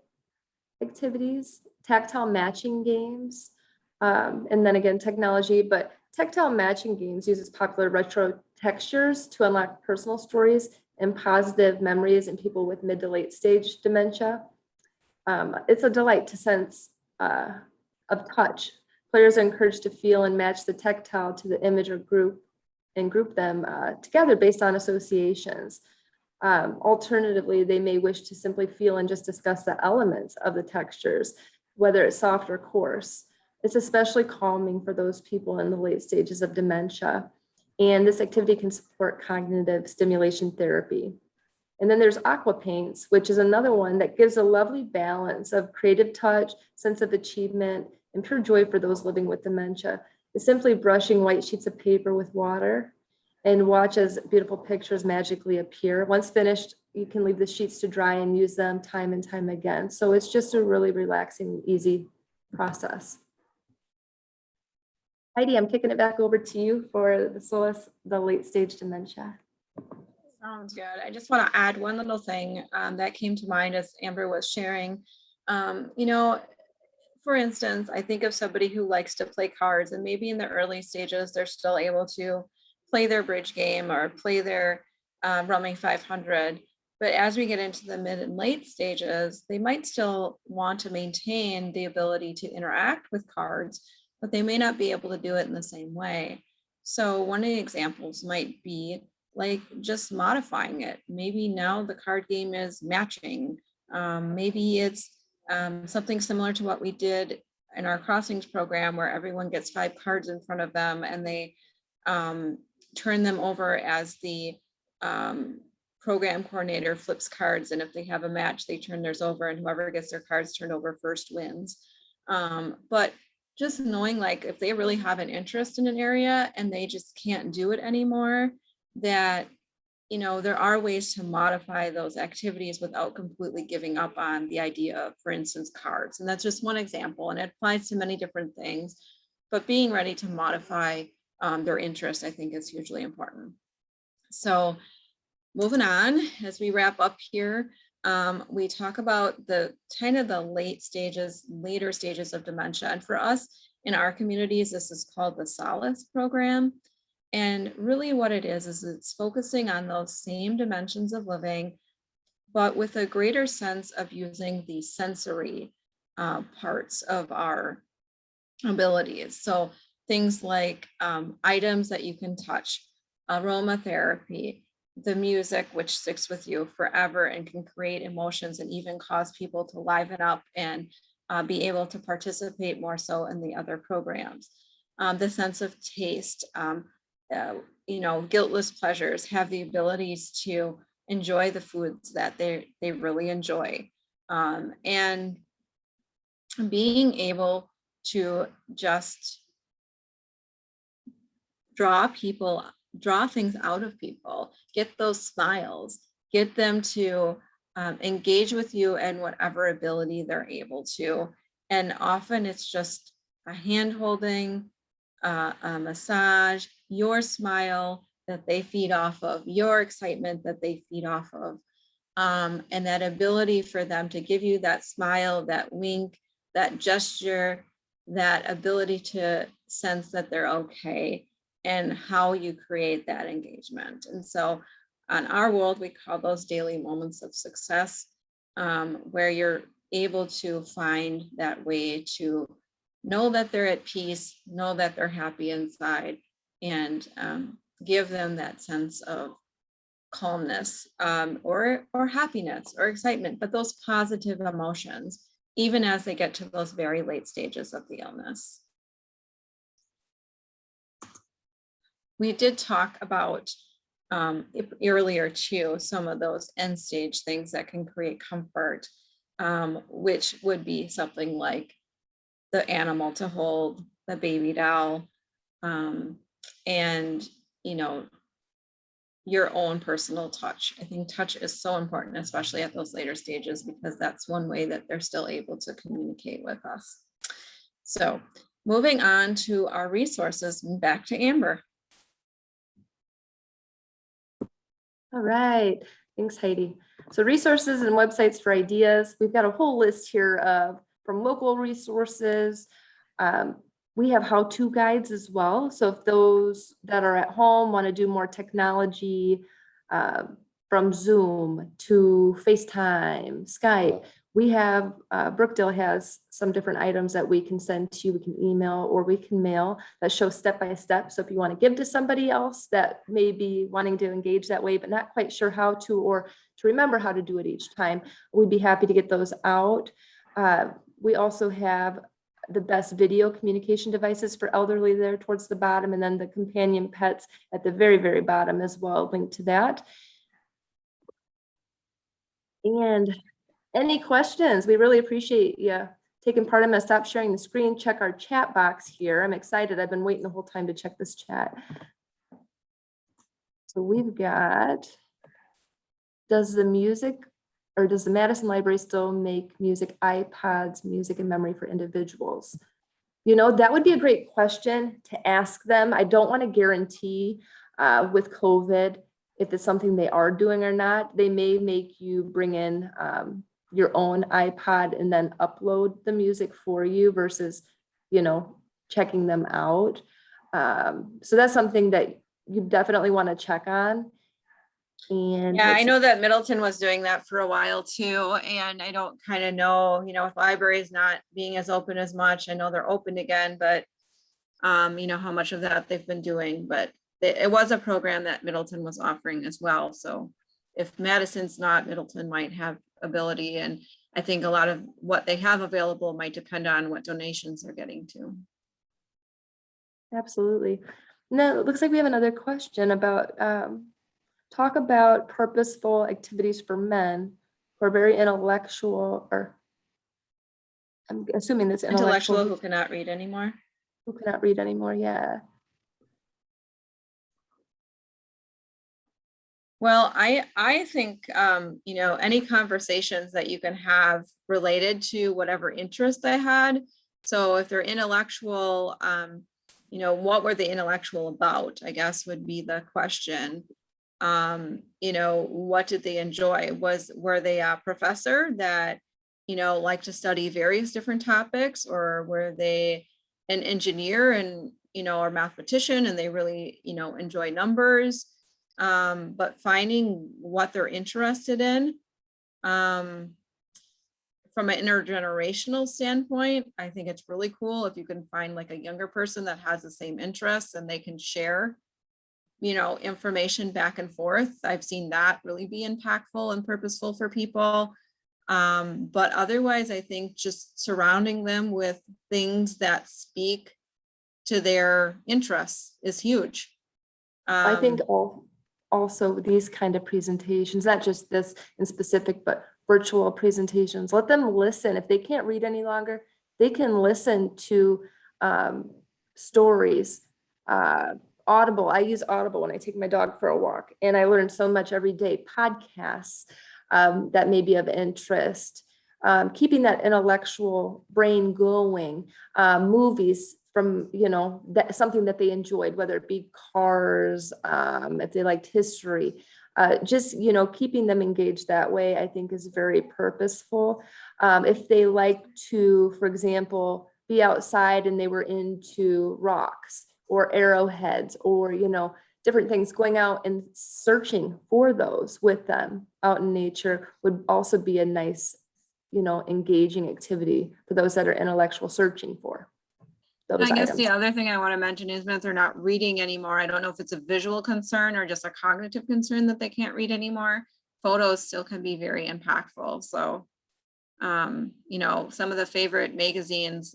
Speaker 3: activities, tactile matching games, and then again, technology, but tactile matching games uses popular retro textures to unlock personal stories and positive memories in people with mid to late stage dementia. It's a delight to sense of touch. Players are encouraged to feel and match the tactile to the image or group and group them together based on associations. Alternatively, they may wish to simply feel and just discuss the elements of the textures, whether it's soft or coarse. It's especially calming for those people in the late stages of dementia. And this activity can support cognitive stimulation therapy. And then there's aqua paints, which is another one that gives a lovely balance of creative touch, sense of achievement, and pure joy for those living with dementia. It's simply brushing white sheets of paper with water and watch as beautiful pictures magically appear. Once finished, you can leave the sheets to dry and use them time and time again. So it's just a really relaxing, easy process. Heidi, I'm kicking it back over to you for the solace, the late stage dementia.
Speaker 2: Sounds good. I just want to add one little thing that came to mind as Amber was sharing. You know, for instance, I think of somebody who likes to play cards, and maybe in the early stages, they're still able to play their bridge game or play their Rummy 500. But as we get into the mid and late stages, they might still want to maintain the ability to interact with cards, but they may not be able to do it in the same way. So one of the examples might be like just modifying it. Maybe now the card game is matching. Maybe it's something similar to what we did in our crossings program, where everyone gets 5 cards in front of them and they turn them over as the program coordinator flips cards. And if they have a match, they turn theirs over, and whoever gets their cards turned over first wins. But just knowing, like, if they really have an interest in an area and they just can't do it anymore, that, you know, there are ways to modify those activities without completely giving up on the idea of, for instance, cards. And that's just one example, and it applies to many different things, but being ready to modify their interest, I think, is hugely important. So moving on, as we wrap up here, we talk about the kind of the later stages of dementia. And for us in our communities, this is called the Solace program. And really what it is it's focusing on those same dimensions of living, but with a greater sense of using the sensory parts of our abilities. So things like items that you can touch, aromatherapy, the music, which sticks with you forever and can create emotions and even cause people to liven up and be able to participate more so in the other programs. The sense of taste, you know, guiltless pleasures, have the abilities to enjoy the foods that they really enjoy. And being able to just draw people draw things out of people, get those smiles, get them to engage with you and whatever ability they're able to. And often it's just a hand holding, a massage, your smile that they feed off of, your excitement that they feed off of. And that ability for them to give you that smile, that wink, that gesture, that ability to sense that they're okay, and how you create that engagement. And so on our world, we call those daily moments of success, where you're able to find that way to know that they're at peace, know that they're happy inside, and give them that sense of calmness, or happiness or excitement, but those positive emotions, even as they get to those very late stages of the illness. We did talk about earlier too, some of those end stage things that can create comfort, which would be something like the animal to hold, the baby doll, and, you know, your own personal touch. I think touch is so important, especially at those later stages, because that's one way that they're still able to communicate with us. So moving on to our resources, back to Amber.
Speaker 3: All right, thanks, Heidi. So resources and websites for ideas. We've got a whole list here of from local resources. We have how-to guides as well. So if those that are at home want to do more technology, from Zoom to FaceTime, Skype, we have, Brookdale has some different items that we can send to you. We can email or we can mail that show step-by-step. So if you want to give to somebody else that may be wanting to engage that way, but not quite sure how to, or to remember how to do it each time, we'd be happy to get those out. We also have the best video communication devices for elderly there towards the bottom, and then the companion pets at the very, very bottom as well, linked to that. And any questions? We really appreciate you taking part. I'm going to stop sharing the screen, check our chat box here. I'm excited. I've been waiting the whole time to check this chat. So we've got, does the Madison Library still make music iPods, music and memory for individuals? You know, that would be a great question to ask them. I don't want to guarantee with COVID if it's something they are doing or not. They may make you bring in your own iPod and then upload the music for you versus, you know, checking them out. So that's something that you definitely want to check on. And
Speaker 2: yeah, I know that Middleton was doing that for a while too. And I don't kind of know, you know, with libraries not being as open as much, I know they're open again, but you know, how much of that they've been doing, but it was a program that Middleton was offering as well. So if Madison's not, Middleton might have ability. And I think a lot of what they have available might depend on what donations they're getting to.
Speaker 3: Absolutely. Now it looks like we have another question about, talk about purposeful activities for men who are very intellectual, or I'm assuming that's
Speaker 2: Intellectual who cannot read anymore.
Speaker 3: Who cannot read anymore, yeah.
Speaker 2: Well, I think, you know, any conversations that you can have related to whatever interest they had. So if they're intellectual, you know, what were they intellectual about, I guess would be the question. You know, what did they enjoy? Were they a professor that, you know, liked to study various different topics, or were they an engineer and, you know, or mathematician and they really, you know, enjoy numbers? But finding what they're interested in, from an intergenerational standpoint, I think it's really cool if you can find like a younger person that has the same interests and they can share, you know, information back and forth. I've seen that really be impactful and purposeful for people. But otherwise, I think just surrounding them with things that speak to their interests is huge.
Speaker 3: I think also these kind of presentations, not just this in specific, but virtual presentations, let them listen. If they can't read any longer, they can listen to stories, Audible. I use Audible when I take my dog for a walk, and I learn so much every day. Podcasts that may be of interest, keeping that intellectual brain going, movies from, that something that they enjoyed, whether it be cars, if they liked history, just, keeping them engaged that way, I think is very purposeful. If they like to, for example, be outside and they were into rocks or arrowheads or, different things, going out and searching for those with them out in nature would also be a nice, engaging activity for those that are intellectual searching for those
Speaker 2: I guess
Speaker 3: items.
Speaker 2: the other thing I want to mention is that they're not reading anymore. I don't know if it's a visual concern or just a cognitive concern that they can't read anymore. Photos still can be very impactful. So, some of the favorite magazines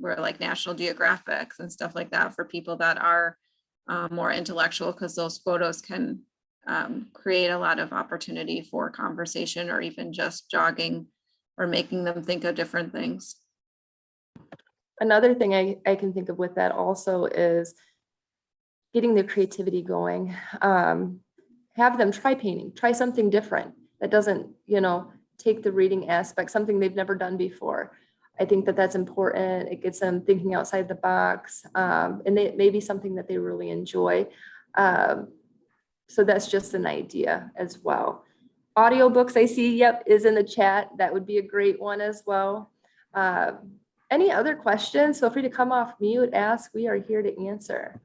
Speaker 2: were like National Geographics and stuff like that for people that are more intellectual, because those photos can create a lot of opportunity for conversation or even just jogging or making them think of different things.
Speaker 3: Another thing I can think of with that also is getting their creativity going. Have them try painting, try something different that doesn't, take the reading aspect, something they've never done before. I think that that's important. It gets them thinking outside the box, and it may be something that they really enjoy. So that's just an idea as well. Audiobooks, I see, yep, is in the chat. That would be a great one as well. Any other questions? Feel free to come off mute, ask. We are here to answer.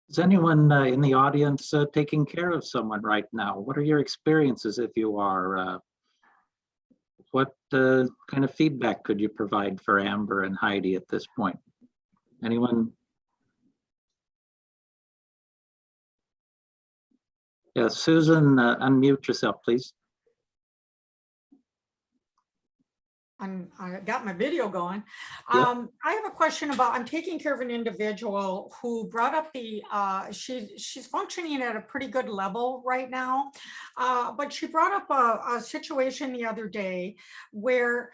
Speaker 1: Is anyone in the audience taking care of someone right now? What are your experiences if you are? What kind of feedback could you provide for Amber and Heidi at this point? Anyone? Yeah, Susan, unmute yourself, please.
Speaker 4: I got my video going.
Speaker 1: Yep.
Speaker 4: I have a question about, I'm taking care of an individual who brought up she's functioning at a pretty good level right now, but she brought up a situation the other day where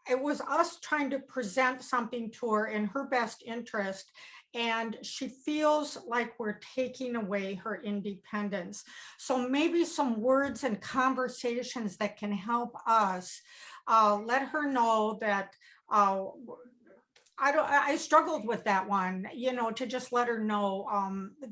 Speaker 4: it was us trying to present something to her in her best interest, and she feels like we're taking away her independence. So maybe some words and conversations that can help us let her know that I struggled with that one, to just let her know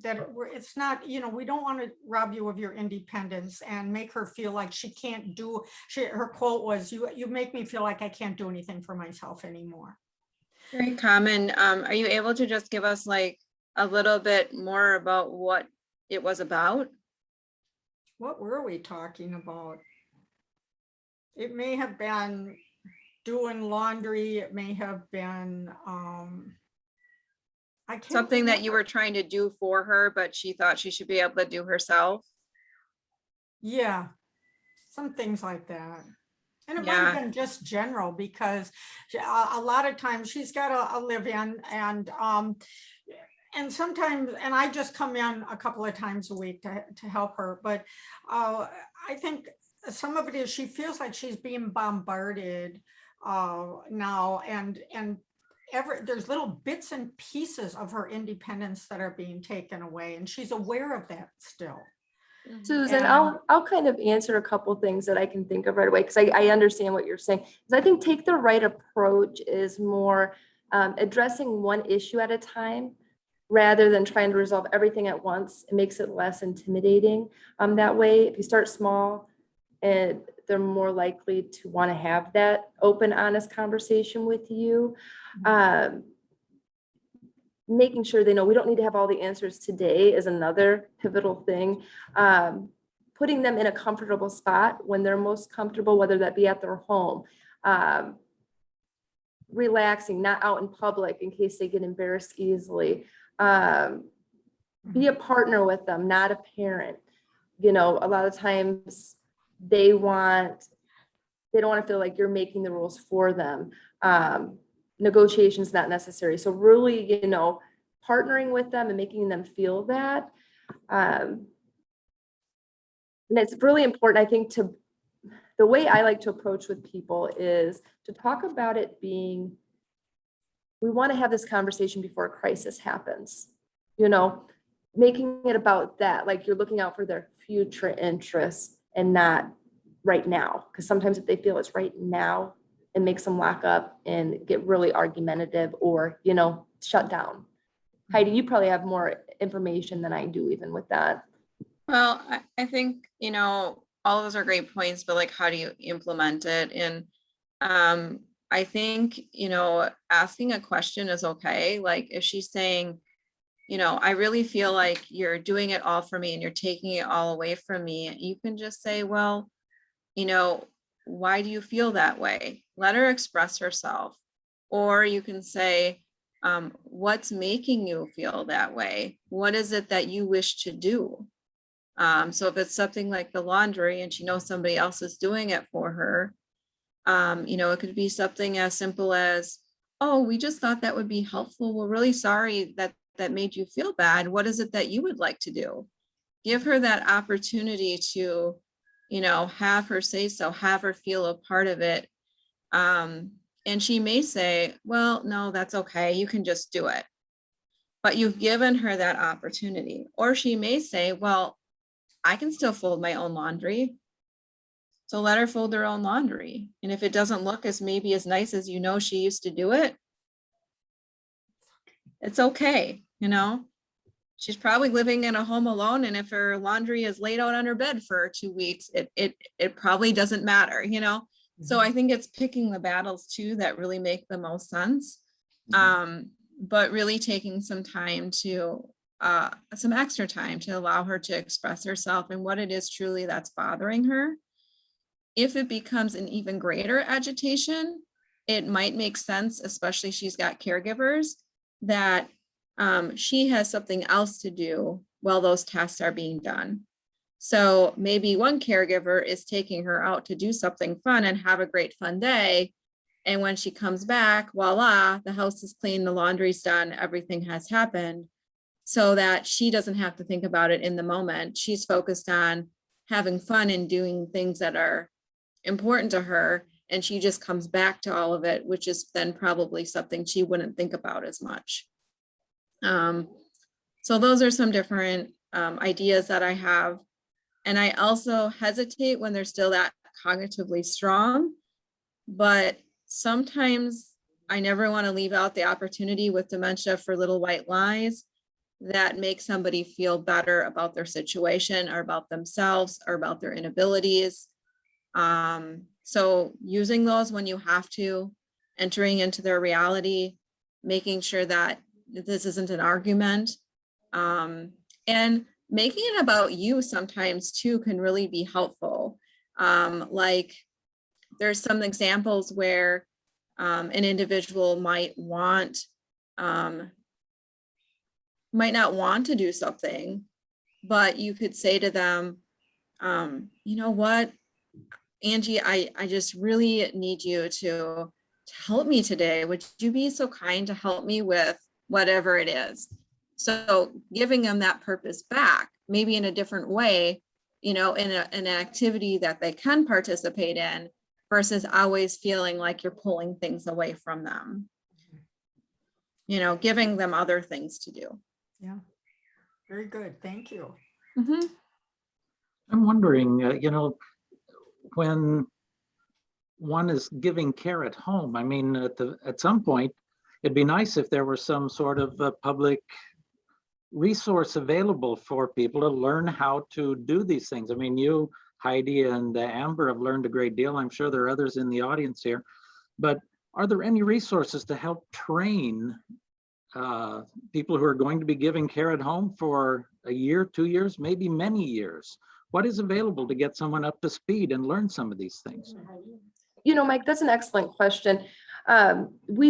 Speaker 4: that it's not, we don't want to rob you of your independence and make her feel like she can't do, her quote was, you make me feel like I can't do anything for myself anymore.
Speaker 2: Very common. Are you able to just give us like a little bit more about what it was about?
Speaker 4: What were we talking about? It may have been doing laundry. It may have been
Speaker 2: Something that you were trying to do for her, but she thought she should be able to do herself.
Speaker 4: Yeah, some things like that. And it might have been just general, because a lot of times she's got a live-in, and sometimes, and I just come in a couple of times a week to help her. But I think some of it is she feels like she's being bombarded now, and there's little bits and pieces of her independence that are being taken away, and she's aware of that still.
Speaker 3: Susan, I'll kind of answer a couple things that I can think of right away, because I understand what you're saying. Because I think take the right approach is more addressing one issue at a time rather than trying to resolve everything at once. It makes it less intimidating. That way, if you start small, and they're more likely to want to have that open, honest conversation with you. Making sure they know we don't need to have all the answers today is another pivotal thing. Putting them in a comfortable spot when they're most comfortable, whether that be at their home. Relaxing, not out in public in case they get embarrassed easily. Be a partner with them, not a parent. A lot of times they don't want to feel like you're making the rules for them. Negotiation is not necessary. So really, partnering with them and making them feel that. And it's really important, I think, the way I like to approach with people is to talk about it being we want to have this conversation before a crisis happens, you know, making it about that, like you're looking out for their future interests and not right now. Because sometimes if they feel it's right now, it makes them lock up and get really argumentative or, you know, shut down. Heidi, you probably have more information than I do even with that.
Speaker 2: Well, I think, you know, all of those are great points, but like, how do you implement it? And I think, you know, asking a question is okay. Like if she's saying, you know, I really feel like you're doing it all for me and you're taking it all away from me, you can just say, well, you know, why do you feel that way? Let her express herself. Or you can say, what's making you feel that way? What is it that you wish to do? So if it's something like the laundry and she knows somebody else is doing it for her, you know, it could be something as simple as, oh, we just thought that would be helpful. We're really sorry that that made you feel bad. What is it that you would like to do? Give her that opportunity to, you know, have her say so, have her feel a part of it. And she may say, well, no, that's okay. You can just do it. But you've given her that opportunity. Or she may say, well, I can still fold my own laundry. So let her fold her own laundry. And if it doesn't look as maybe as nice as you know she used to do it, it's okay, you know. She's probably living in a home alone, and if her laundry is laid out on her bed for 2 weeks, it probably doesn't matter, you know. So I think it's picking the battles too that really make the most sense. But really taking some time to some extra time to allow her to express herself and what it is truly that's bothering her. If it becomes an even greater agitation, it might make sense, especially she's got caregivers, that she has something else to do while those tasks are being done. So maybe one caregiver is taking her out to do something fun and have a great fun day. And when she comes back, voila, the house is clean, the laundry's done, everything has happened, so that she doesn't have to think about it in the moment. She's focused on having fun and doing things that are important to her. And she just comes back to all of it, which is then probably something she wouldn't think about as much. So those are some different ideas that I have. And I also hesitate when they're still that cognitively strong, but sometimes I never want to leave out the opportunity with dementia for little white lies that make somebody feel better about their situation or about themselves or about their inabilities. So using those when you have to, entering into their reality, making sure that this isn't an argument, and making it about you sometimes too can really be helpful. Like there's some examples where an individual might not want to do something, but you could say to them, you know what, Angie, I just really need you to help me today. Would you be so kind to help me with whatever it is? So giving them that purpose back, maybe in a different way, you know, in an activity that they can participate in versus always feeling like you're pulling things away from them. You know, giving them other things to do.
Speaker 4: Yeah, very good. Thank you.
Speaker 2: Mm-hmm.
Speaker 1: I'm wondering, you know, when one is giving care at home, I mean, at some point, it'd be nice if there were some sort of public resource available for people to learn how to do these things. I mean, you, Heidi, and Amber have learned a great deal. I'm sure there are others in the audience here, but are there any resources to help train people who are going to be giving care at home for a year, 2 years, maybe many years? What is available to get someone up to speed and learn some of these things?
Speaker 3: You know, Mike, that's an excellent question. We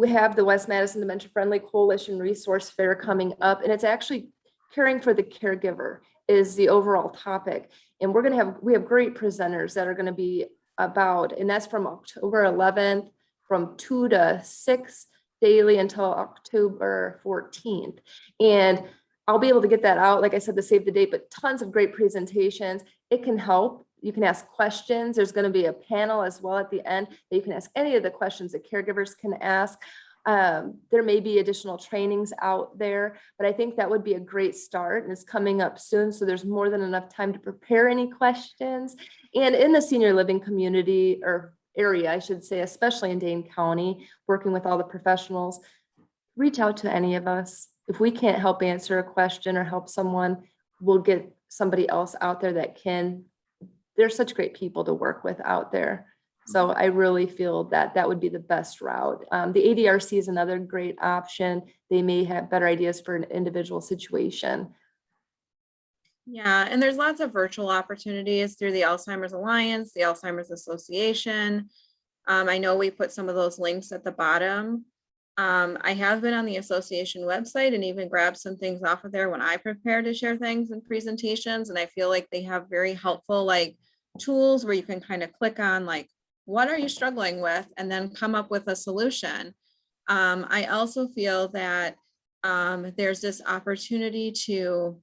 Speaker 3: have the West Madison Dementia Friendly Coalition Resource Fair coming up, and it's actually caring for the caregiver is the overall topic. And we have great presenters that are going to be about, and that's from October 11th, from 2 to 6 daily until October 14th. And I'll be able to get that out, like I said, to save the date, but tons of great presentations. It can help. You can ask questions. There's going to be a panel as well at the end that you can ask any of the questions that caregivers can ask. There may be additional trainings out there, but I think that would be a great start, and it's coming up soon. So there's more than enough time to prepare any questions. And in the senior living community or area, I should say, especially in Dane County, working with all the professionals, reach out to any of us. If we can't help answer a question or help someone, we'll get somebody else out there that can. There's such great people to work with out there. So I really feel that that would be the best route. The ADRC is another great option. They may have better ideas for an individual situation.
Speaker 2: Yeah, and there's lots of virtual opportunities through the Alzheimer's Alliance, the Alzheimer's Association. I know we put some of those links at the bottom. I have been on the association website and even grabbed some things off of there when I prepare to share things and presentations. And I feel like they have very helpful like tools where you can kind of click on like, what are you struggling with? And then come up with a solution. I also feel that there's this opportunity to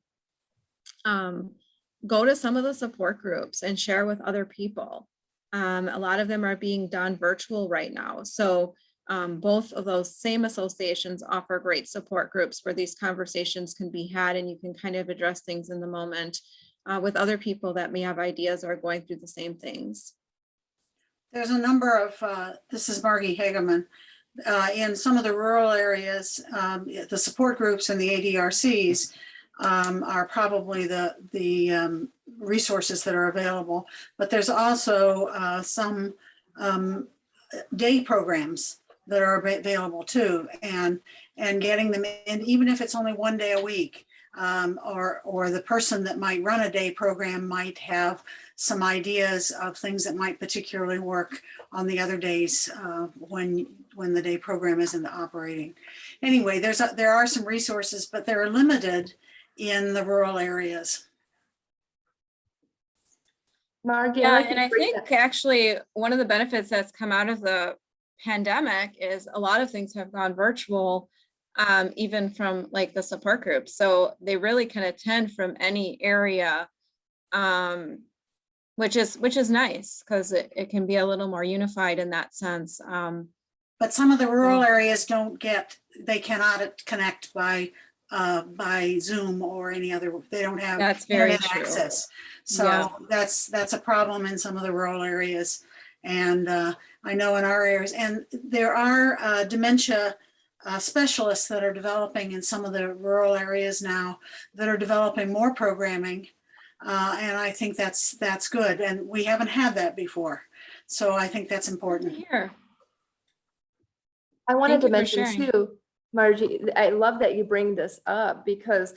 Speaker 2: go to some of the support groups and share with other people. A lot of them are being done virtual right now. So both of those same associations offer great support groups where these conversations can be had and you can kind of address things in the moment with other people that may have ideas or are going through the same things.
Speaker 5: There's a number of, this is Margie Hageman, in some of the rural areas, the support groups and the ADRCs are probably the resources that are available, but there's also some day programs that are available too, and getting them in, even if it's only one day a week, or the person that might run a day program might have some ideas of things that might particularly work on the other days when the day program isn't operating. Anyway, there are some resources, but they're limited in the rural areas.
Speaker 3: Margie,
Speaker 2: Yeah, and I think actually one of the benefits that's come out of the pandemic is a lot of things have gone virtual, even from like the support groups. So they really can attend from any area, which is nice because it can be a little more unified in that sense.
Speaker 5: But some of the rural areas they cannot connect by Zoom or any other, they don't have internet access. So yeah, that's a problem in some of the rural areas. And I know in our areas, and there are dementia specialists that are developing in some of the rural areas now that are developing more programming. And I think that's good. And we haven't had that before. So I think that's important.
Speaker 2: Here.
Speaker 3: I wanted to mention too, Margie, I love that you bring this up because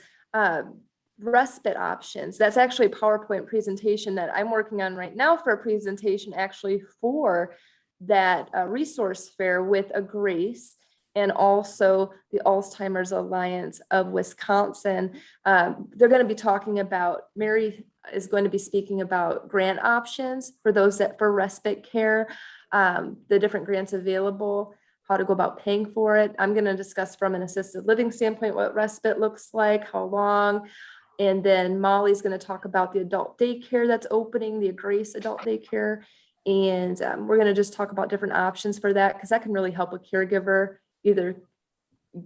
Speaker 3: respite options, that's actually a PowerPoint presentation that I'm working on right now for a presentation actually for that resource fair with a Grace and also the Alzheimer's Alliance of Wisconsin. They're going to be talking about, Mary is going to be speaking about grant options for those that for respite care, the different grants available, how to go about paying for it. I'm going to discuss from an assisted living standpoint what respite looks like, how long. And then Molly's going to talk about the adult daycare that's opening, the Grace adult daycare. And we're going to just talk about different options for that because that can really help a caregiver either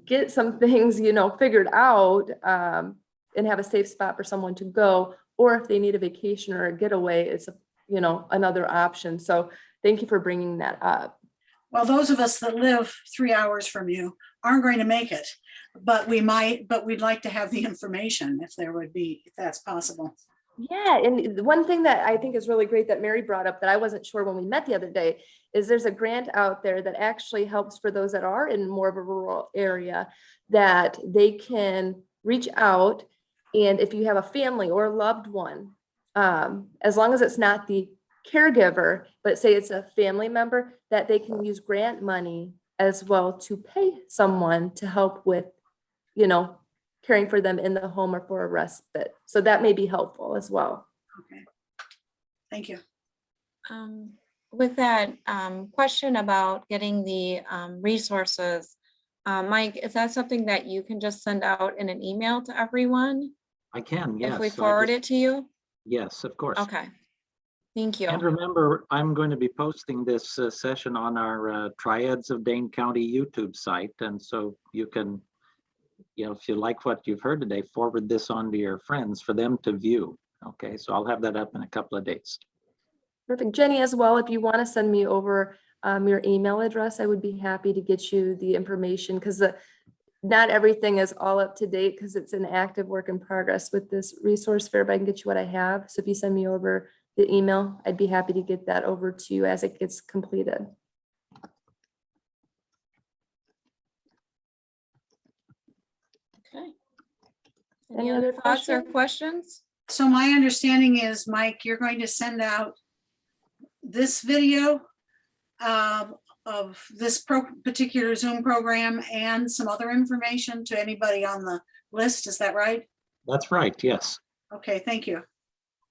Speaker 3: get some things, figured out and have a safe spot for someone to go, or if they need a vacation or a getaway, it's, another option. So thank you for bringing that up.
Speaker 5: Well, those of us that live 3 hours from you aren't going to make it, but we'd like to have the information if that's possible.
Speaker 3: Yeah, and one thing that I think is really great that Mary brought up that I wasn't sure when we met the other day is there's a grant out there that actually helps for those that are in more of a rural area that they can reach out. And if you have a family or a loved one, as long as it's not the caregiver, but say it's a family member, that they can use grant money as well to pay someone to help with, caring for them in the home or for a respite. So that may be helpful as well.
Speaker 5: Okay. Thank you.
Speaker 2: With that question about getting the resources, Mike, is that something that you can just send out in an email to everyone?
Speaker 1: I can, yes.
Speaker 2: If we forward it to you?
Speaker 1: Yes, of course.
Speaker 2: Okay. Thank you.
Speaker 1: And remember, I'm going to be posting this session on our Triads of Dane County YouTube site. And so you can, if you like what you've heard today, forward this on to your friends for them to view. Okay, so I'll have that up in a couple of days.
Speaker 3: Perfect. Jenny, as well, if you want to send me over your email address, I would be happy to get you the information, because not everything is all up to date because it's an active work in progress with this resource fair, but I can get you what I have. So if you send me over the email, I'd be happy to get that over to you as it gets completed.
Speaker 2: Okay.
Speaker 3: Any
Speaker 2: Any other
Speaker 3: other
Speaker 2: thoughts or
Speaker 3: questions?
Speaker 2: questions?
Speaker 5: So my understanding is, Mike, you're going to send out this video of this particular Zoom program and some other information to anybody on the list. Is that right?
Speaker 1: That's right, yes.
Speaker 5: Okay, thank you.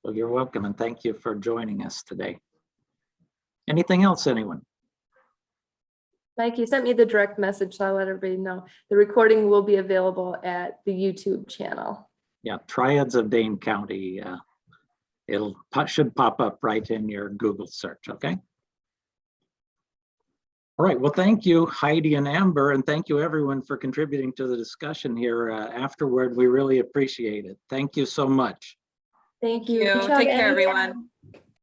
Speaker 1: Well, you're welcome, and thank you for joining us today. Anything else, anyone?
Speaker 3: Mike, you sent me the direct message, so I'll let everybody know. The recording will be available at the YouTube channel.
Speaker 1: Yeah, Triads of Dane County. Should pop up right in your Google search, okay? All right, well, thank you, Heidi and Amber, and thank you everyone for contributing to the discussion here afterward. We really appreciate it. Thank you so much.
Speaker 3: Thank you.
Speaker 2: Take care, everyone.